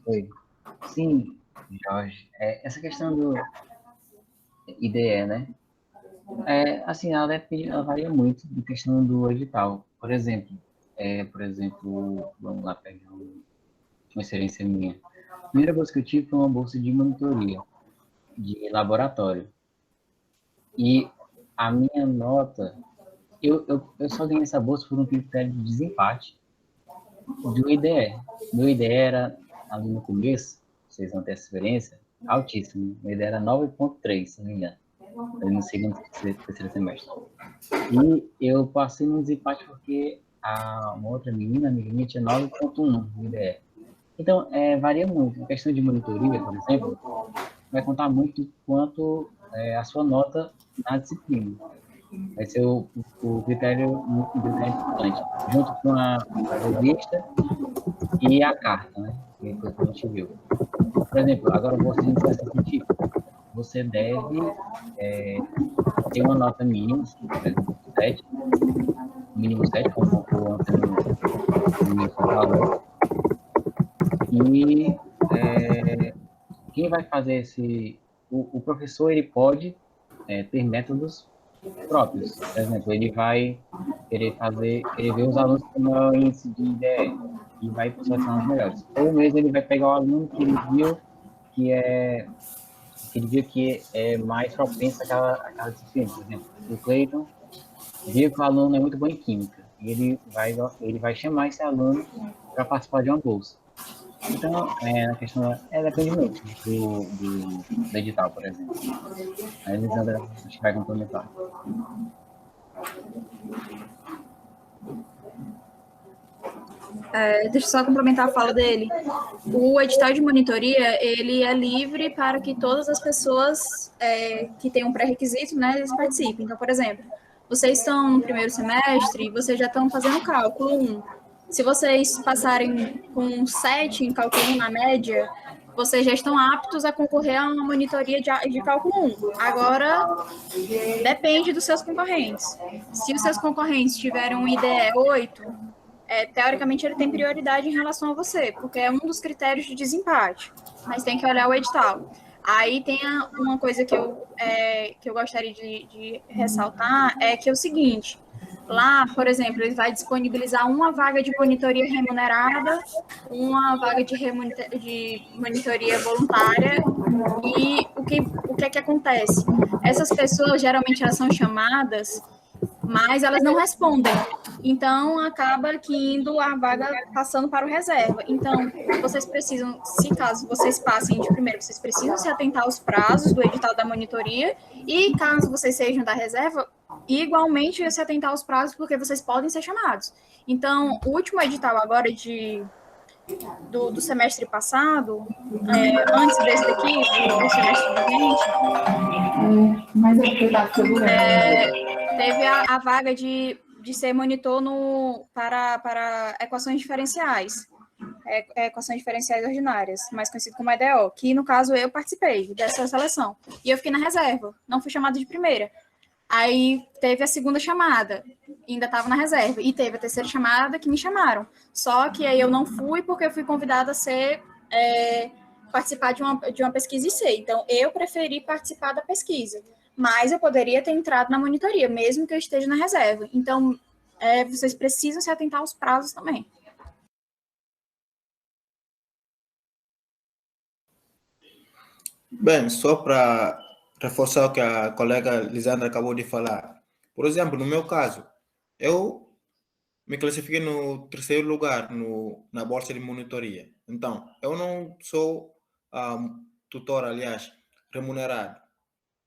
Speaker 6: Sim, Jorge. Essa questão do IDE, né? Assim, ela varia muito em questão do edital. Por exemplo, vamos lá pegar uma experiência minha. A primeira bolsa que eu tive foi uma bolsa de monitoria, de laboratório. E a minha nota, eu só ganhei essa bolsa por um critério de desempate do IDE. Meu IDE era, ali no começo, vocês vão ter essa experiência, altíssimo. Meu IDE era 9,3, se não me engano. No segundo, terceiro semestre. E eu passei no desempate porque uma outra menina, amiga minha, tinha 9,1 no IDE. Então, varia muito. A questão de monitoria, por exemplo, vai contar muito quanto a sua nota na disciplina. Vai ser o critério importante, junto com a revista e a carta, né? Que foi o que a gente viu. Por exemplo, agora eu vou ser iniciação científica. Você deve ter uma nota mínima, por exemplo, 7, mínimo 7, como o Antônio falou. E quem vai fazer o professor, ele pode ter métodos próprios. Por exemplo, ele vai querer ver os alunos com maior índice de IDE e vai selecionar os melhores. Ou mesmo ele vai pegar o aluno que ele viu que é mais propenso àquela disciplina. Por exemplo, o Cleiton viu que o aluno é muito bom em química e ele vai chamar esse aluno para participar de uma bolsa. Então, a questão depende muito do edital, por exemplo. A Elisandra, acho que vai complementar.
Speaker 5: Deixa eu só complementar a fala dele. O edital de monitoria, ele é livre para que todas as pessoas que têm um pré-requisito, né, eles participem. Então, por exemplo, vocês estão no primeiro semestre e vocês já estão fazendo cálculo 1. Se vocês passarem com 7 em cálculo 1 na média, vocês já estão aptos a concorrer a uma monitoria de cálculo 1. Agora, depende dos seus concorrentes. Se os seus concorrentes tiverem um IDE 8, teoricamente ele tem prioridade em relação a você, porque é um dos critérios de desempate. Mas tem que olhar o edital. Aí tem uma coisa que eu gostaria de ressaltar, que é o seguinte. Lá, por exemplo, ele vai disponibilizar uma vaga de monitoria remunerada, uma vaga de monitoria voluntária, e o que acontece? Essas pessoas, geralmente, elas são chamadas, mas elas não respondem. Então, acaba que indo a vaga passando para o reserva. Então, vocês precisam, caso vocês passem de primeiro, vocês precisam se atentar aos prazos do edital da monitoria, e caso vocês sejam da reserva, igualmente se atentar aos prazos, porque vocês podem ser chamados. Então, o último edital agora do semestre passado, antes desse daqui, do semestre vigente, teve a vaga de ser monitor para equações diferenciais. Equações Diferenciais Ordinárias, mais conhecido como EDO, que, no caso, eu participei dessa seleção. E eu fiquei na reserva, não fui chamada de primeira. Aí teve a segunda chamada, ainda estava na reserva. E teve a terceira chamada que me chamaram. Só que aí eu não fui porque eu fui convidada a participar de uma pesquisa IC. Então, eu preferi participar da pesquisa. Mas eu poderia ter entrado na monitoria, mesmo que eu esteja na reserva. Então, vocês precisam se atentar aos prazos também.
Speaker 2: Bem, só para reforçar o que a colega Lisandra acabou de falar. Por exemplo, no meu caso, eu me classifiquei no terceiro lugar na bolsa de monitoria. Então, eu não sou tutor, aliás, remunerado.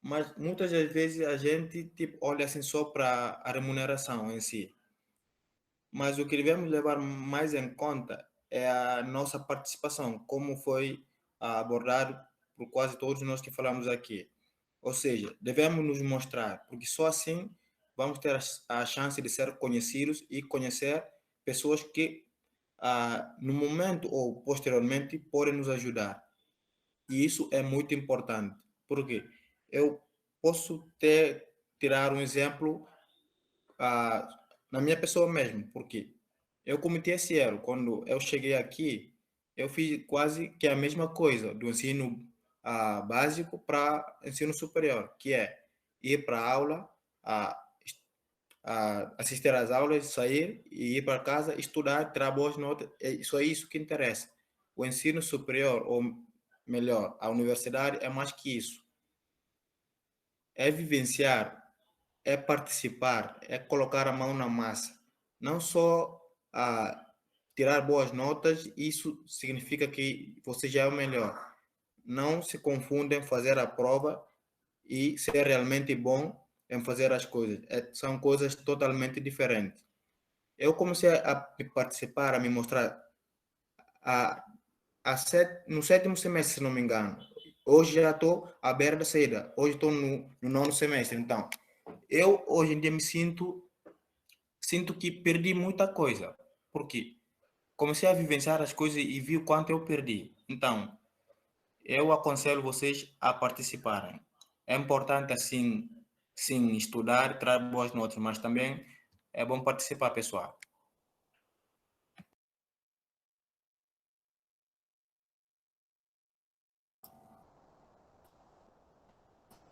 Speaker 2: Mas muitas das vezes a gente olha assim só para a remuneração em si. Mas o que devemos levar mais em conta é a nossa participação, como foi abordado por quase todos nós que falamos aqui. Ou seja, devemos nos mostrar, porque só assim vamos ter a chance de ser conhecidos e conhecer pessoas que, no momento ou posteriormente, podem nos ajudar. E isso é muito importante, porque eu posso tirar um exemplo na minha pessoa mesmo, porque eu cometi esse erro. Quando eu cheguei aqui, eu fiz quase que a mesma coisa, do ensino básico para ensino superior, que é ir para a aula, assistir às aulas, sair e ir para casa, estudar, tirar boas notas. É isso que interessa. O ensino superior, ou melhor, a universidade, é mais que isso. É vivenciar, é participar, é colocar a mão na massa. Não só tirar boas notas, isso significa que você já é o melhor. Não se confundem fazer a prova e ser realmente bom em fazer as coisas. São coisas totalmente diferentes. Eu comecei a participar, a me mostrar no sétimo semestre, se não me engano. Hoje já estou à beira da saída. Hoje estou no nono semestre. Então, eu hoje em dia me sinto que perdi muita coisa. Por quê? Comecei a vivenciar as coisas e vi o quanto eu perdi. Então, eu aconselho vocês a participarem. É importante, assim, sim, estudar, tirar boas notas, mas também é bom participar, pessoal.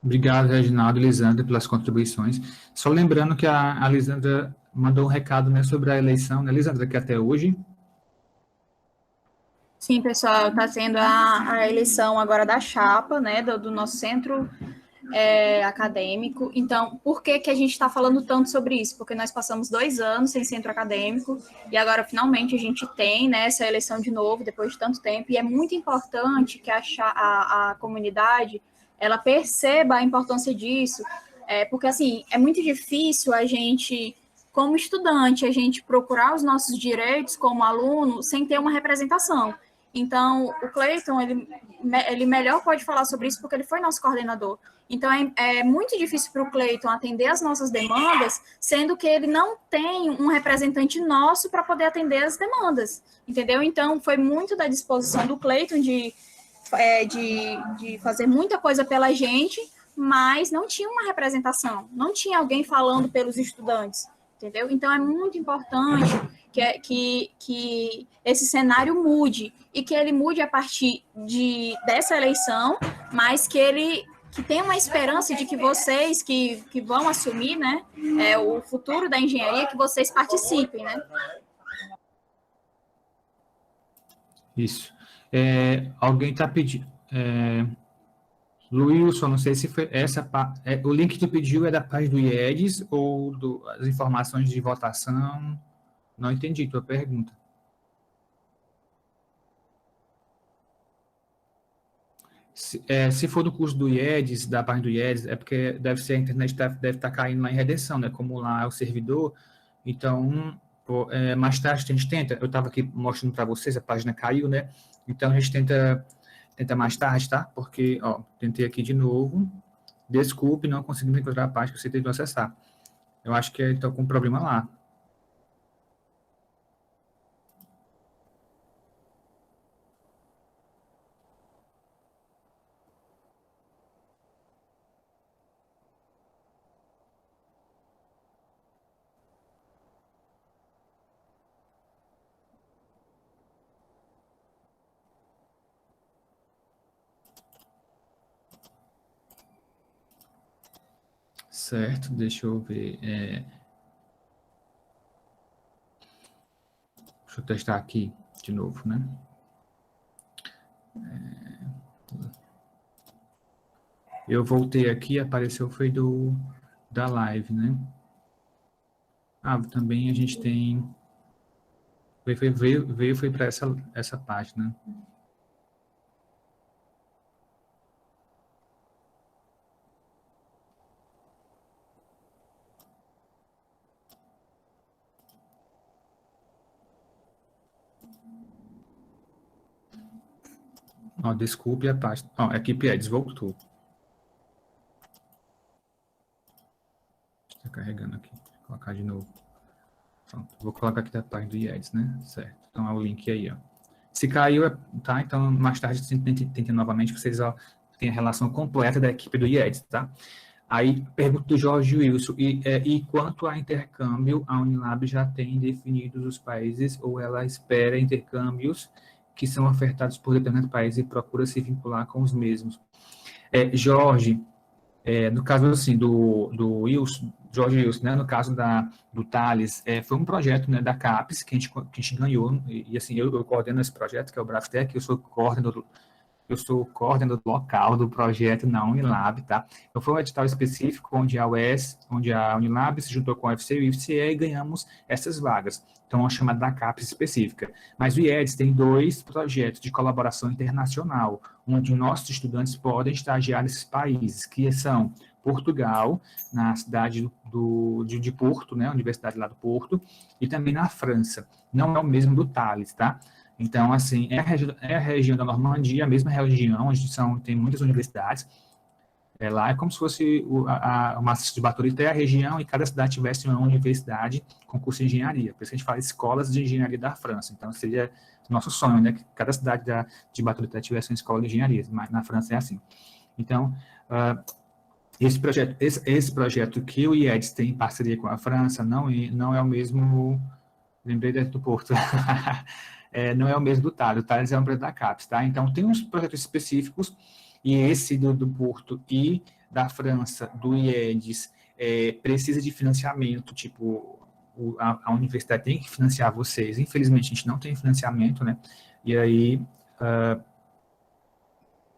Speaker 1: Obrigado, Reginaldo e Lisandra, pelas contribuições. Só lembrando que a Lisandra mandou um recado, né, sobre a eleição, né, Lisandra, que até hoje...
Speaker 5: Sim, pessoal, está sendo a eleição agora da chapa, né, do nosso centro acadêmico. Então, por que a gente está falando tanto sobre isso? Porque nós passamos 2 anos sem centro acadêmico e agora, finalmente, a gente tem, né, essa eleição de novo, depois de tanto tempo, e é muito importante que a comunidade ela perceba a importância disso, porque, assim, é muito difícil a gente, como estudante, a gente procurar os nossos direitos como aluno sem ter uma representação. Então, o Cleiton, ele melhor pode falar sobre isso porque ele foi nosso coordenador. Então, é muito difícil para o Cleiton atender as nossas demandas, sendo que ele não tem um representante nosso para poder atender as demandas, entendeu? Então, foi muito da disposição do Cleiton de fazer muita coisa pela gente, mas não tinha uma representação, não tinha alguém falando pelos estudantes, entendeu? Então, é muito importante que esse cenário mude, e que ele mude a partir dessa eleição, mas que tenha uma esperança de que vocês que vão assumir, né, o futuro da engenharia, que vocês participem, né?
Speaker 1: Isso. Alguém está pedindo... Luilson, não sei se foi o link que tu pediu é da página do IEDES ou as informações de votação? Não entendi tua pergunta. Se for do curso do IEDES, da página do IEDES, é porque deve ser a internet deve estar caindo lá em redenção, né? Como lá é o servidor. Então, mais tarde a gente tenta. Eu estava aqui mostrando para vocês, a página caiu, né? Então a gente tenta mais tarde, tá? Porque, ó, tentei aqui de novo. Desculpe, não consegui encontrar a página que você tentou acessar. Eu acho que estou com um problema lá. Certo, deixa eu ver. Deixa eu testar aqui de novo, né? Eu voltei aqui, apareceu, foi da live, né? Ah, também a gente tem... Foi para essa página. Ó, desculpe a página. Ó, a equipe Eds voltou. Está carregando aqui. Vou colocar de novo. Pronto. Vou colocar aqui da página do IEDS, né? Certo. Então, é o link aí, ó. Se caiu, tá? Então, mais tarde, tentem novamente, vocês ó, têm a relação completa da equipe do IEDS, tá? Aí, pergunta do Jorge Wilson. E quanto a intercâmbio, a Unilab já tem definidos os países ou ela espera intercâmbios que são ofertados por determinado país e procura se vincular com os mesmos? Jorge, no caso assim, do Wilson, Jorge Wilson, né, no caso do Thales, foi um projeto, né, da CAPES que a gente ganhou, e assim, eu coordeno esse projeto, que é o Braftec, eu sou coordenador local do projeto na Unilab, tá? Então, foi um edital específico onde a Unilab se juntou com a UFC e o IFCE e ganhamos essas vagas. Então, é uma chamada da CAPES específica. Mas o IEDS tem 2 projetos de colaboração internacional, onde nossos estudantes podem estagiar nesses países, que são Portugal, na cidade de Porto, né, a universidade lá do Porto, e também na França. Não é o mesmo do Thales, tá? Então, assim, é a região da Normandia, a mesma região, onde tem muitas universidades. Lá é como se fosse o Maciço de Baturité, a região, e cada cidade tivesse uma universidade com curso de engenharia. Por isso que a gente fala escolas de engenharia da França. Então, seria nosso sonho, né, que cada cidade de Baturité tivesse uma escola de engenharia, mas na França é assim. Então, esse projeto que o IEDS tem em parceria com a França não é o mesmo... Lembrei do Porto. Não é o mesmo do Thales. O Thales é um projeto da CAPES, tá? Então, tem uns projetos específicos, e esse do Porto e da França, do IEDS, precisa de financiamento, tipo, a universidade tem que financiar vocês. Infelizmente, a gente não tem financiamento, né? E aí,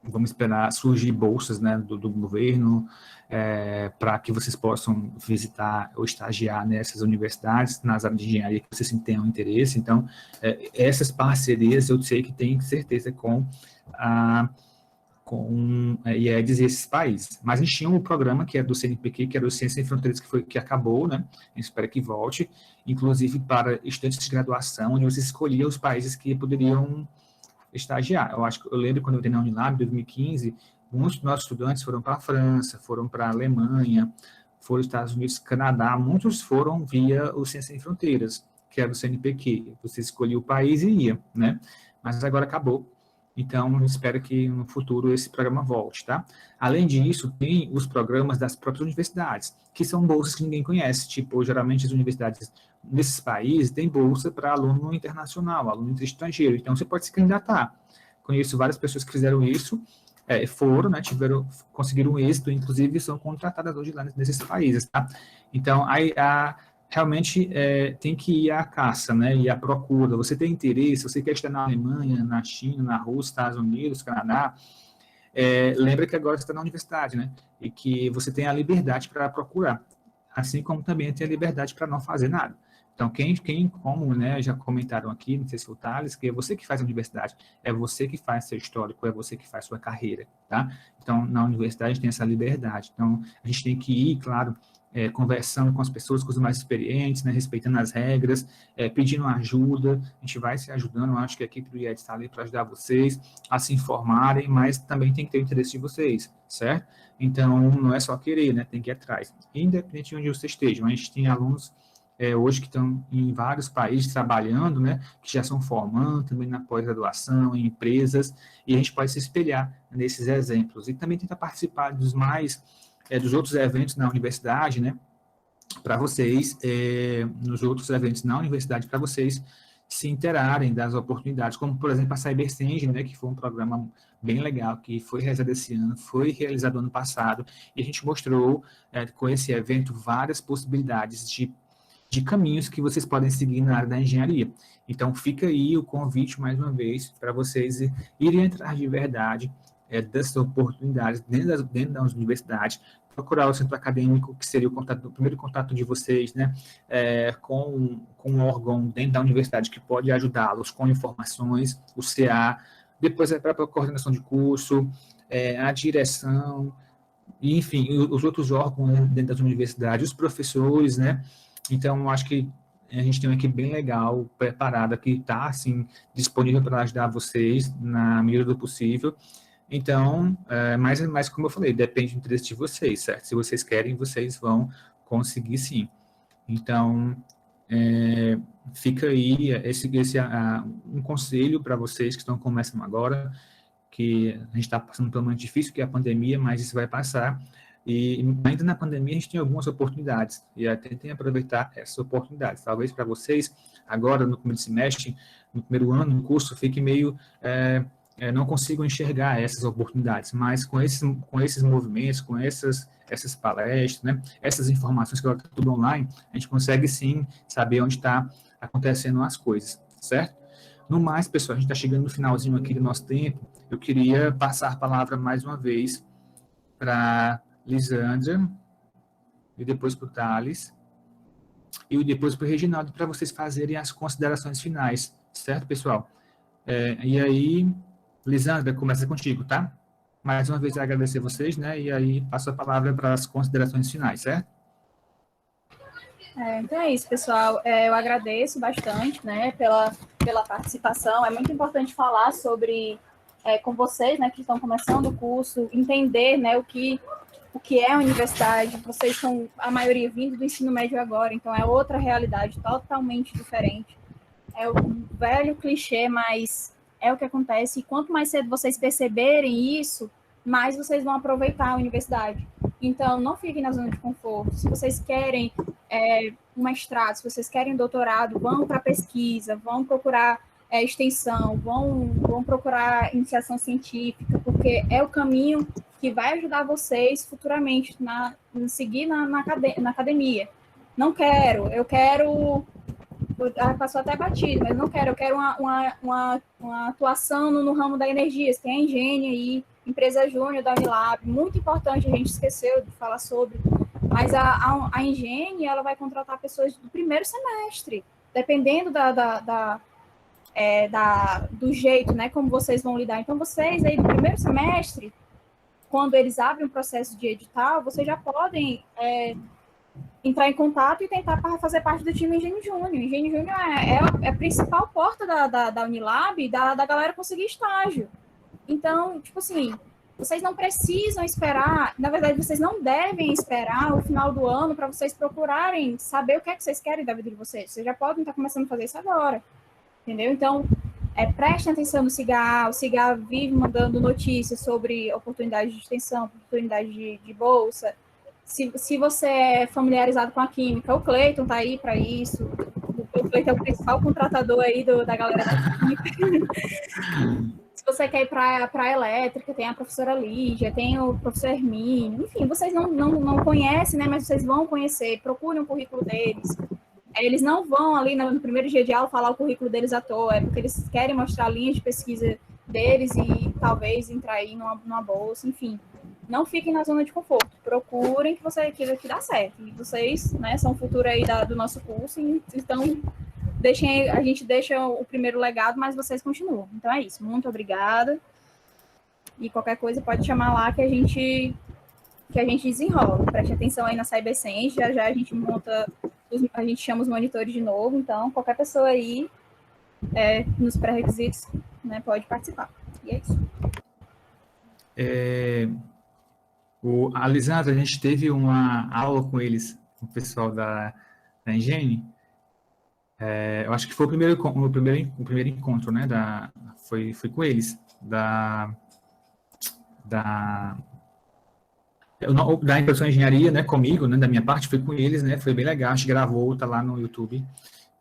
Speaker 1: vamos esperar surgir bolsas, né, do governo, para que vocês possam visitar ou estagiar nessas universidades, nas áreas de engenharia que vocês tenham interesse. Então, essas parcerias eu sei que tem certeza com IEDS e esses países. Mas a gente tinha um programa que era do CNPq, que era o Ciência Sem Fronteiras, que acabou, né? A gente espera que volte, inclusive para estudantes de graduação, onde você escolhia os países que poderiam estagiar. Eu lembro quando eu entrei na Unilab, em 2015, muitos dos nossos estudantes foram para a França, foram para a Alemanha, foram para os Estados Unidos, Canadá, muitos foram via o Ciência Sem Fronteiras, que era o CNPq. Você escolhia o país e ia, né? Mas agora acabou. Então, eu espero que no futuro esse programa volte, tá? Além disso, tem os programas das próprias universidades, que são bolsas que ninguém conhece. Tipo, geralmente as universidades nesses países têm bolsa para aluno internacional, aluno estrangeiro. Então, você pode se candidatar. Conheço várias pessoas que fizeram isso, foram, né, conseguiram êxito, inclusive são contratadas hoje lá nesses países, tá? Então, realmente tem que ir à caça, né, e à procura. Você tem interesse, você quer estar na Alemanha, na China, na Rússia, Estados Unidos, Canadá, lembra que agora você está na universidade, né, e que você tem a liberdade para procurar, assim como também tem a liberdade para não fazer nada. Então, como, né, já comentaram aqui, não sei se foi o Thales, que é você que faz a universidade, é você que faz seu histórico, é você que faz sua carreira, tá? Então, na universidade a gente tem essa liberdade. Então, a gente tem que ir, claro, conversando com as pessoas, com os mais experientes, né, respeitando as regras, pedindo ajuda, a gente vai se ajudando. Eu acho que a equipe do IEDS está ali para ajudar vocês a se informarem, mas também tem que ter o interesse de vocês, certo? Então, não é só querer, né, tem que ir atrás. Independente de onde você esteja, a gente tem alunos hoje que estão em vários países trabalhando, né, que já estão formando também na pós-graduação, em empresas, e a gente pode se espelhar nesses exemplos. E também tentar participar dos outros eventos na universidade, né, para vocês, nos outros eventos na universidade, para vocês se interarem das oportunidades, como, por exemplo, a CyberSenge, né, que foi um programa bem legal, que foi realizado esse ano, foi realizado ano passado, e a gente mostrou, com esse evento, várias possibilidades de caminhos que vocês podem seguir na área da engenharia. Então, fica aí o convite, mais uma vez, para vocês irem atrás de verdade dessas oportunidades dentro das universidades, procurar o centro acadêmico, que seria o primeiro contato de vocês, né, com um órgão dentro da universidade que pode ajudá-los com informações, o CA, depois a própria coordenação de curso, a direção, e, enfim, os outros órgãos, né, dentro das universidades, os professores, né. Então, acho que a gente tem uma equipe bem legal, preparada, que está, assim, disponível para ajudar vocês na medida do possível. Então, mas como eu falei, depende do interesse de vocês, certo? Se vocês querem, vocês vão conseguir sim. Então, fica aí um conselho para vocês que estão começando agora, que a gente está passando por um momento difícil, que é a pandemia, mas isso vai passar. E ainda na pandemia a gente tem algumas oportunidades, e tentem aproveitar essas oportunidades. Talvez para vocês, agora no primeiro semestre, no primeiro ano do curso, fique meio... não consigam enxergar essas oportunidades, mas com esses movimentos, com essas palestras, né, essas informações que agora está tudo online, a gente consegue sim saber onde está acontecendo as coisas, certo? No mais, pessoal, a gente está chegando no finalzinho aqui do nosso tempo. Eu queria passar a palavra mais uma vez para Lisandra, e depois para o Thales, e depois para o Reginaldo, para vocês fazerem as considerações finais, certo, pessoal? E aí, Lisandra, começa contigo, tá? Mais uma vez, agradecer vocês, né? E aí, passo a palavra para as considerações finais, certo?
Speaker 5: Então é isso, pessoal. Eu agradeço bastante, né, pela participação. É muito importante falar sobre, com vocês, né, que estão começando o curso, entender, né, o que é a universidade. Vocês são, a maioria, vindo do ensino médio agora, então é outra realidade totalmente diferente. É um velho clichê, mas é o que acontece. E quanto mais cedo vocês perceberem isso, mais vocês vão aproveitar a universidade. Então, não fiquem na zona de conforto. Se vocês querem um mestrado, se vocês querem um doutorado, vão para pesquisa, vão procurar extensão, vão procurar iniciação científica, porque é o caminho que vai ajudar vocês futuramente seguir na academia. Não quero, eu quero... Passou até batido, mas não quero. Eu quero uma atuação no ramo da energia, que tem a Engenho aí, empresa júnior da Unilab, muito importante, a gente esqueceu de falar sobre, mas a Engenho, ela vai contratar pessoas do primeiro semestre, dependendo do jeito, né, como vocês vão lidar. Então, vocês aí do primeiro semestre, quando eles abrem um processo de edital, vocês já podem entrar em contato e tentar fazer parte do time Engenho Júnior. Engenho Júnior é a principal porta da Unilab, da galera conseguir estágio. Então, tipo assim, vocês não precisam esperar, na verdade, vocês não devem esperar o final do ano para vocês procurarem saber o que é que vocês querem da vida de vocês. Vocês já podem estar começando a fazer isso agora, entendeu? Então, prestem atenção no CIGA. O CIGA vive mandando notícias sobre oportunidades de extensão, oportunidades de bolsa. Se você é familiarizado com a química, o Cleiton está aí para isso. O Cleiton é o principal contratador aí da galera da química. Se você quer ir para a elétrica, tem a professora Lígia, tem o professor Hermínio. Enfim, vocês não conhecem, né, mas vocês vão conhecer. Procurem o currículo deles. Eles não vão ali no primeiro dia de aula falar o currículo deles à toa, porque eles querem mostrar a linha de pesquisa deles e talvez entrar aí numa bolsa, enfim. Não fiquem na zona de conforto, procurem que dá certo. E vocês, né, são o futuro aí do nosso curso, então a gente deixa o primeiro legado, mas vocês continuam. Então é isso, muito obrigada. E qualquer coisa pode chamar lá que a gente desenrola. Preste atenção aí na CyberSenge, já a gente a gente chama os monitores de novo, então qualquer pessoa aí nos pré-requisitos, né, pode participar. E é isso.
Speaker 1: A Lisandra, a gente teve uma aula com eles, com o pessoal da Engenho. Eu acho que foi o primeiro encontro, né? Foi com eles, da impressão engenharia, né? Comigo, né? Da minha parte, foi com eles, né? Foi bem legal, a gente gravou, tá lá no YouTube,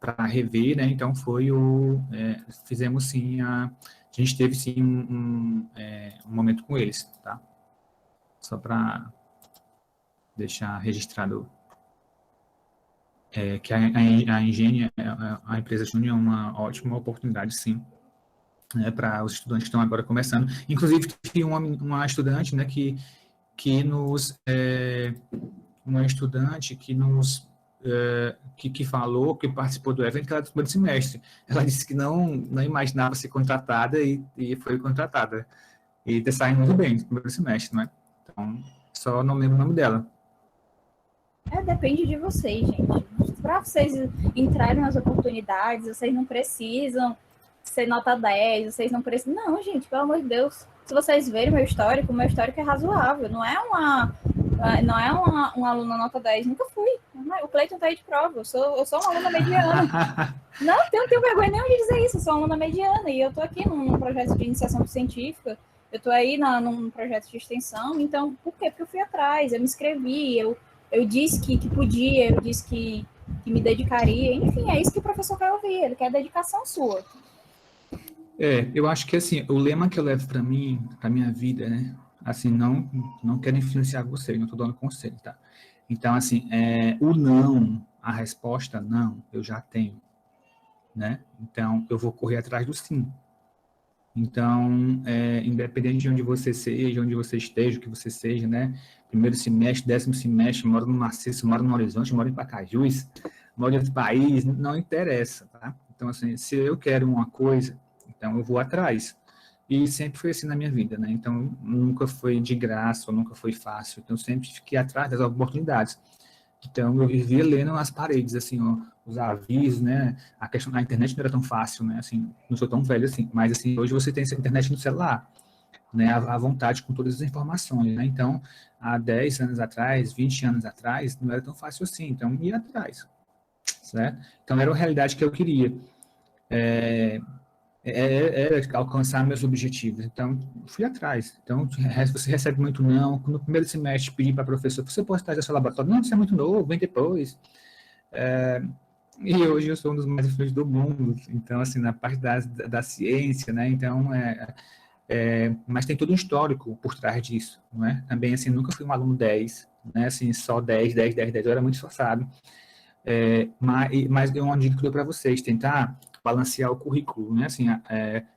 Speaker 1: para rever, né? Então fizemos sim a gente teve sim um momento com eles, tá? Só para deixar registrado que a Engenia, a empresa Júnior, é uma ótima oportunidade, sim, né, para os estudantes que estão agora começando. Inclusive, tive uma estudante, né, uma estudante que falou, que participou do evento, que ela era do primeiro semestre. Ela disse que não imaginava ser contratada e foi contratada. E está saindo muito bem no primeiro semestre, né? Então, só não lembro o nome dela.
Speaker 5: Depende de vocês, gente. Para vocês entrarem nas oportunidades, vocês não precisam ser nota 10, vocês não precisam... Não, gente, pelo amor de Deus. Se vocês verem o meu histórico é razoável. Não é uma aluna nota 10, nunca fui. O Cleiton tá aí de prova. Eu sou uma aluna mediana. Não tenho vergonha nenhuma de dizer isso. Eu sou uma aluna mediana e eu tô aqui num projeto de iniciação científica. Eu tô aí num projeto de extensão. Então, por quê? Porque eu fui atrás, eu me inscrevi, eu disse que podia, eu disse que me dedicaria. Enfim, é isso que o professor quer ouvir. Ele quer dedicação sua.
Speaker 1: Eu acho que, assim, o lema que eu levo para mim, para minha vida, né? Assim, não quero influenciar você, não estou dando conselho, tá? Então, assim, o não, a resposta não, eu já tenho, né? Então, eu vou correr atrás do sim. Então, independente de onde você seja, onde você esteja, o que você seja, né? Primeiro semestre, 10º semestre, moro no Maciço, moro no Horizonte, moro em Pacajus, moro em outro país, não interessa, tá? Então, assim, se eu quero uma coisa, então eu vou atrás. E sempre foi assim na minha vida, né? Então, nunca foi de graça, ou nunca foi fácil. Então, sempre fiquei atrás das oportunidades. Então, eu vivia lendo as paredes, assim, ó, os avisos, né? A questão da internet não era tão fácil, né? Assim, não sou tão velho assim, mas, assim, hoje você tem essa internet no celular, né? À vontade, com todas as informações, né? Então, há 10 anos atrás, 20 anos atrás, não era tão fácil assim. Então, ia atrás, certo? Então, era a realidade que eu queria. Era alcançar meus objetivos. Então, fui atrás. Então, você recebe muito não. No primeiro semestre, pedi para a professora, você pode estar no seu laboratório? Não, você é muito novo, vem depois. E hoje eu sou um dos mais influentes do mundo. Então, assim, na parte da ciência, né? Então, mas tem todo um histórico por trás disso, não é? Também, assim, nunca fui um aluno 10, né? Assim, só 10. Eu era muito esforçado. Mas eu uma dica que eu dou para vocês, tentar balancear o currículo, né? Assim,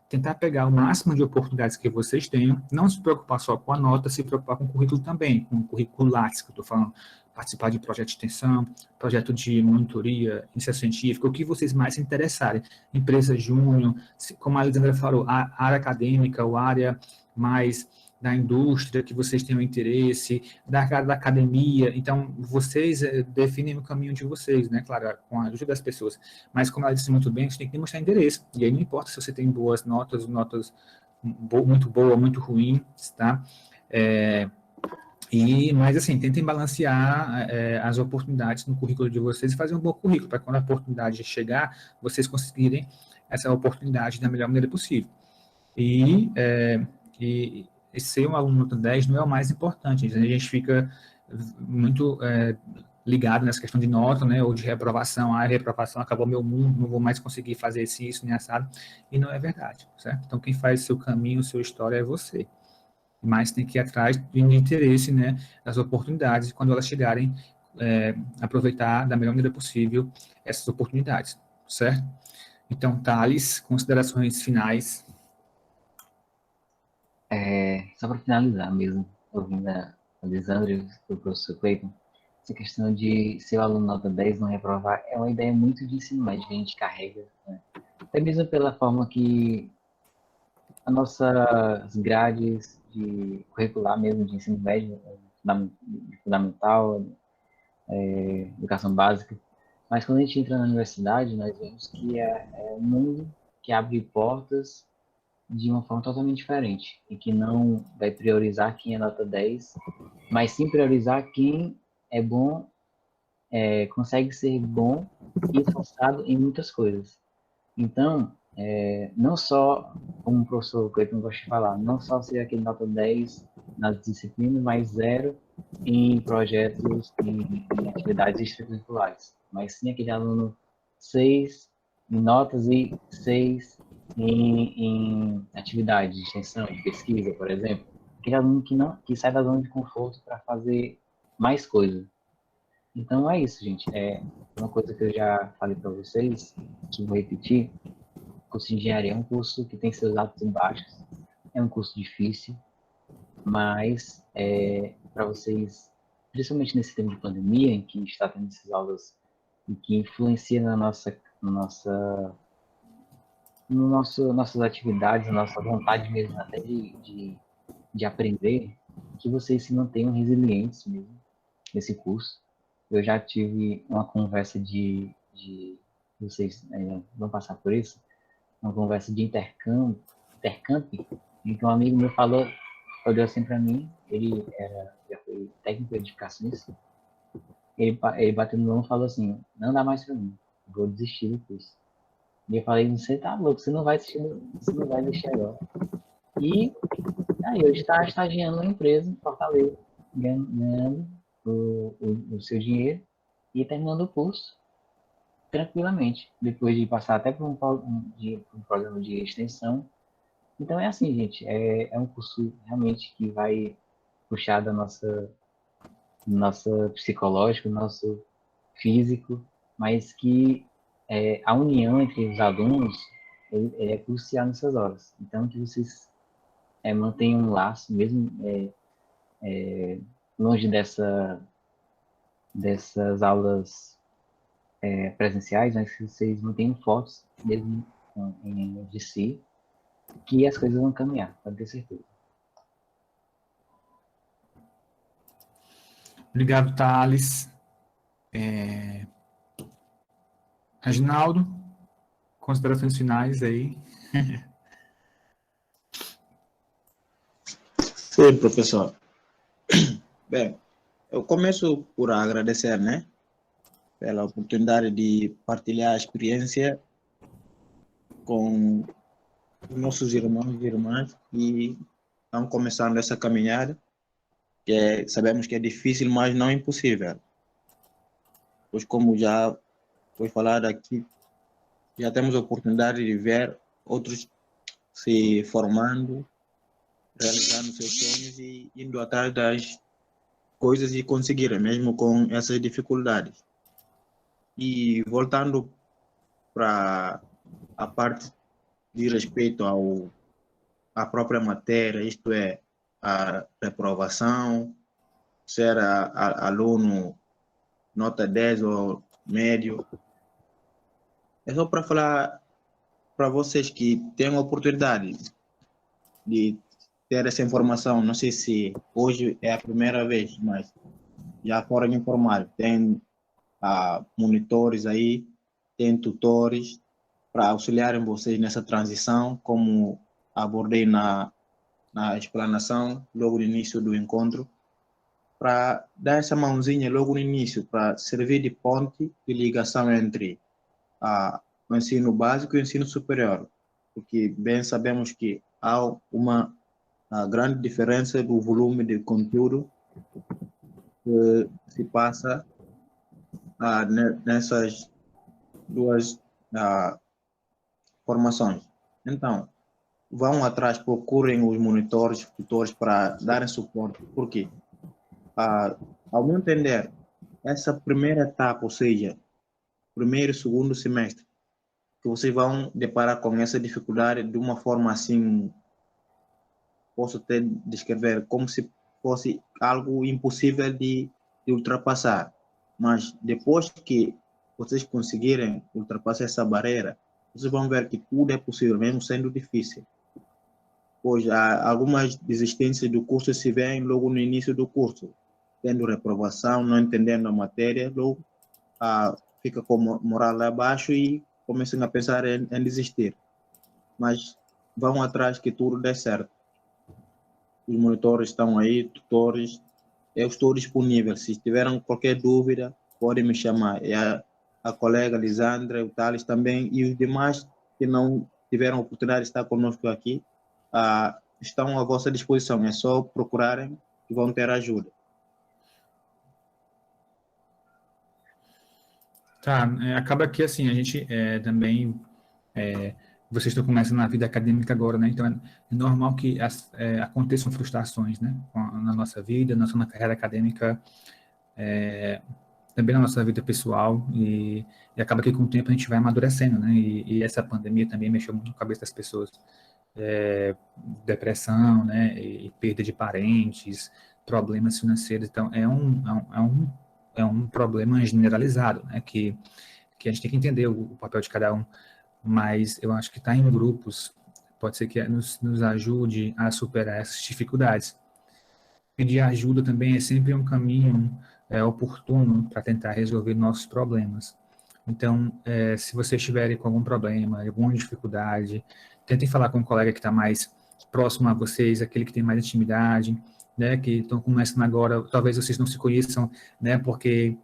Speaker 1: tentar pegar o máximo de oportunidades que vocês tenham, não se preocupar só com a nota, se preocupar com o currículo também, com o currículo Lattes, que eu estou falando, participar de projeto de extensão, projeto de monitoria, iniciação científica, o que vocês mais se interessarem, empresa júnior, como a Alexandra falou, a área acadêmica, ou área mais da indústria que vocês tenham interesse, da academia. Então, vocês definem o caminho de vocês, né? Claro, com a ajuda das pessoas. Mas, como ela disse muito bem, você tem que demonstrar interesse. E aí não importa se você tem boas notas muito boas, muito ruins, tá? Mas, assim, tentem balancear as oportunidades no currículo de vocês e fazer um bom currículo, para quando a oportunidade chegar, vocês conseguirem essa oportunidade da melhor maneira possível. E ser um aluno nota 10 não é o mais importante. A gente fica muito ligado nessa questão de nota, né, ou de reprovação. A reprovação acabou meu mundo, não vou mais conseguir fazer isso, nem assado. E não é verdade, certo? Então, quem faz o seu caminho, a sua história é você. Mas tem que ir atrás de interesse, né, das oportunidades, e quando elas chegarem, aproveitar da melhor maneira possível essas oportunidades, certo? Então, Thales, considerações finais.
Speaker 6: Só para finalizar mesmo, ouvindo a Alexandra e o professor Cleiton, essa questão de ser o aluno nota 10 não reprovar é uma ideia muito de ensino médio que a gente carrega, né? Até mesmo pela forma que as nossas grades de curricular mesmo de ensino médio, fundamental, educação básica, mas quando a gente entra na universidade, nós vemos que é um mundo que abre portas de uma forma totalmente diferente, e que não vai priorizar quem é nota 10, mas sim priorizar quem é bom, consegue ser bom e esforçado em muitas coisas. Então, não só, como o professor Cleiton gosta de falar, não só ser aquele nota 10 nas disciplinas, mas 0 em projetos, em atividades extracurriculares, mas sim aquele aluno 6 em notas e 6 em atividade de extensão, de pesquisa, por exemplo. Aquele aluno que sai da zona de conforto para fazer mais coisas. Então é isso, gente. É uma coisa que eu já falei para vocês, que vou repetir. O curso de engenharia é um curso que tem seus altos e baixos. É um curso difícil, mas para vocês, principalmente nesse tempo de pandemia, em que está tendo essas aulas e que influencia nossas atividades, na nossa vontade mesmo até de aprender, que vocês se mantenham resilientes mesmo nesse curso. Eu já tive uma conversa de vocês vão passar por isso, uma conversa de intercâmbio, em que um amigo meu olhou assim para mim, ele já foi técnico de edificações, ele bateu no ombro e falou assim, não dá mais para mim, vou desistir do curso. E eu falei, você tá louco, você não vai desistir agora. E aí eu estava estagiando numa empresa em Fortaleza, ganhando o seu dinheiro e terminando o curso tranquilamente, depois de passar até por um programa de extensão. Então é assim, gente, é um curso realmente que vai puxar da nossa psicológico, nosso físico, mas que a união entre os alunos é crucial nessas horas. Então que vocês mantenham um laço, mesmo longe dessas aulas presenciais, mas que vocês mantenham fotos mesmo de si, que as coisas vão caminhar, pode ter certeza.
Speaker 1: Obrigado, Thales. Reginaldo, considerações finais aí.
Speaker 2: Sim, professor. Bem, eu começo por agradecer, né, pela oportunidade de partilhar a experiência com os nossos irmãos e irmãs que estão começando essa caminhada, que sabemos que é difícil, mas não impossível. Pois como já foi falado aqui, já temos a oportunidade de ver outros se formando, realizando seus sonhos e indo atrás das coisas e conseguirem, mesmo com essas dificuldades. E voltando para a parte de respeito à própria matéria, isto é, a reprovação, ser aluno nota 10 ou médio, é só para falar para vocês que têm a oportunidade de ter essa informação. Não sei se hoje é a primeira vez, mas já foram informados. Tem monitores aí, tem tutores para auxiliarem vocês nessa transição, como abordei na explanação, logo no início do encontro, para dar essa mãozinha logo no início, para servir de ponte de ligação entre o ensino básico e o ensino superior, porque bem sabemos que há uma grande diferença do volume de conteúdo que se passa nessas duas formações. Então, vão atrás, procurem os monitores, tutores para darem suporte, porque, ao meu entender, essa primeira etapa, ou seja, primeiro e segundo semestre, que vocês vão deparar com essa dificuldade de uma forma assim, posso até descrever como se fosse algo impossível de ultrapassar. Mas depois que vocês conseguirem ultrapassar essa barreira, vocês vão ver que tudo é possível, mesmo sendo difícil. Pois algumas desistências do curso se veem logo no início do curso, tendo reprovação, não entendendo a matéria, logo fica com moral lá abaixo e começam a pensar em desistir. Mas vão atrás que tudo dê certo. Os monitores estão aí, tutores, eu estou disponível. Se tiverem qualquer dúvida, podem me chamar. E a colega Lisandra, o Thales também, e os demais que não tiveram a oportunidade de estar conosco aqui, estão à vossa disposição. É só procurarem que vão ter ajuda.
Speaker 1: Tá, acaba que assim, a gente também, vocês estão começando na vida acadêmica agora, né? Então é normal que aconteçam frustrações, né? Na nossa vida, não só na carreira acadêmica, também na nossa vida pessoal, e acaba que com o tempo a gente vai amadurecendo, né? E essa pandemia também mexeu muito com a cabeça das pessoas. Depressão, né? E perda de parentes, problemas financeiros. Então, é um problema generalizado, né? Que a gente tem que entender o papel de cada um, mas eu acho que estar em grupos pode ser que nos ajude a superar essas dificuldades. Pedir ajuda também é sempre um caminho oportuno para tentar resolver nossos problemas. Então, se vocês estiverem com algum problema, alguma dificuldade, tentem falar com um colega que está mais próximo a vocês, aquele que tem mais intimidade, né, que estão começando agora, talvez vocês não se conheçam, né, porque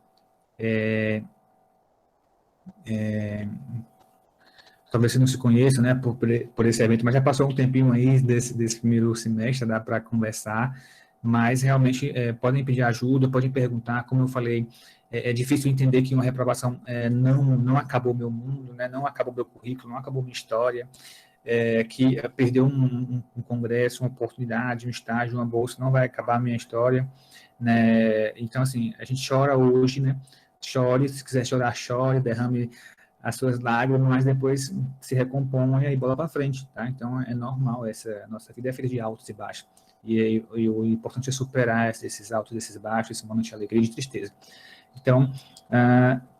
Speaker 1: talvez você não se conheça, né, por esse evento, mas já passou um tempinho aí desse primeiro semestre, dá para conversar, mas realmente podem pedir ajuda, podem perguntar, como eu falei, é difícil entender que uma reprovação não acabou meu mundo, né, não acabou meu currículo, não acabou minha história, que perdeu um congresso, uma oportunidade, um estágio, uma bolsa, não vai acabar a minha história, né, então assim, a gente chora hoje, né, chore, se quiser chorar, chore, derrame as suas lágrimas, mas depois se recomponha e bola para frente, tá? Então é normal, essa nossa vida é feita de altos e baixos. E o importante é superar esses altos e esses baixos, esse momento de alegria e de tristeza. Então,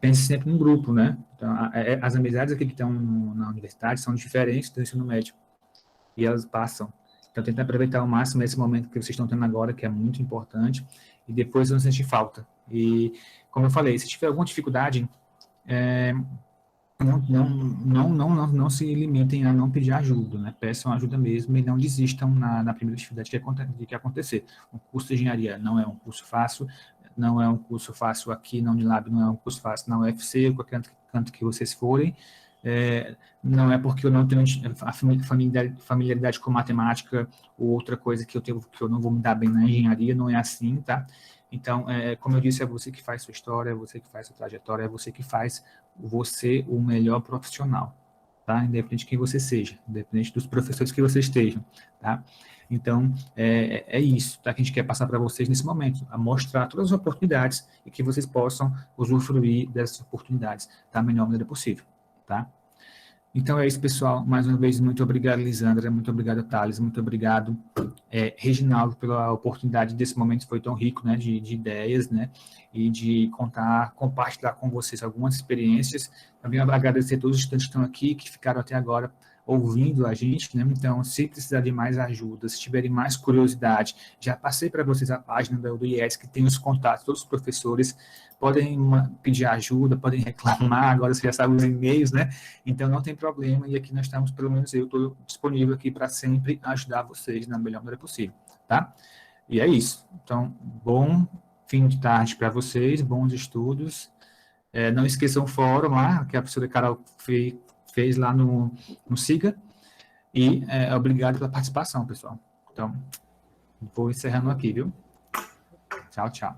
Speaker 1: pense sempre num grupo, né? Então, as amizades aqui que estão na universidade são diferentes do ensino médio, e elas passam. Então, tenta aproveitar ao máximo esse momento que vocês estão tendo agora, que é muito importante, e depois não sentir falta. E, como eu falei, se tiver alguma dificuldade, não se limitem a não pedir ajuda, né? Peçam ajuda mesmo e não desistam na primeira dificuldade que acontecer. O curso de engenharia não é um curso fácil, não é um curso fácil aqui na Unilab, não é um curso fácil na UFC, ou qualquer canto que vocês forem. Não é porque eu não tenho a familiaridade com matemática ou outra coisa que eu não vou me dar bem na engenharia, não é assim, tá? Então, como eu disse, é você que faz sua história, é você que faz sua trajetória, é você que faz você o melhor profissional, tá? Independente de quem você seja, independente dos professores que você esteja, tá? Então, é isso, tá? Que a gente quer passar para vocês nesse momento, a mostrar todas as oportunidades e que vocês possam usufruir dessas oportunidades da melhor maneira possível, tá? Então é isso, pessoal. Mais uma vez, muito obrigado, Lisandra. Muito obrigado, Thales. Muito obrigado, Reginaldo, pela oportunidade desse momento. Foi tão rico, né, de ideias, né, e de compartilhar com vocês algumas experiências. Também agradecer a todos os estudantes que estão aqui, que ficaram até agora ouvindo a gente, né? Então, se precisar de mais ajuda, se tiverem mais curiosidade, já passei para vocês a página do IES, que tem os contatos, todos os professores podem pedir ajuda, podem reclamar, agora você já sabe os e-mails, né? Então, não tem problema, e aqui nós estamos, pelo menos eu estou disponível aqui para sempre ajudar vocês da melhor maneira possível, tá? E é isso. Então, bom fim de tarde para vocês, bons estudos. Não esqueçam o fórum lá, que a professora Carol fez lá no SIGA, e obrigado pela participação, pessoal. Então, vou encerrando aqui, viu? Tchau, tchau.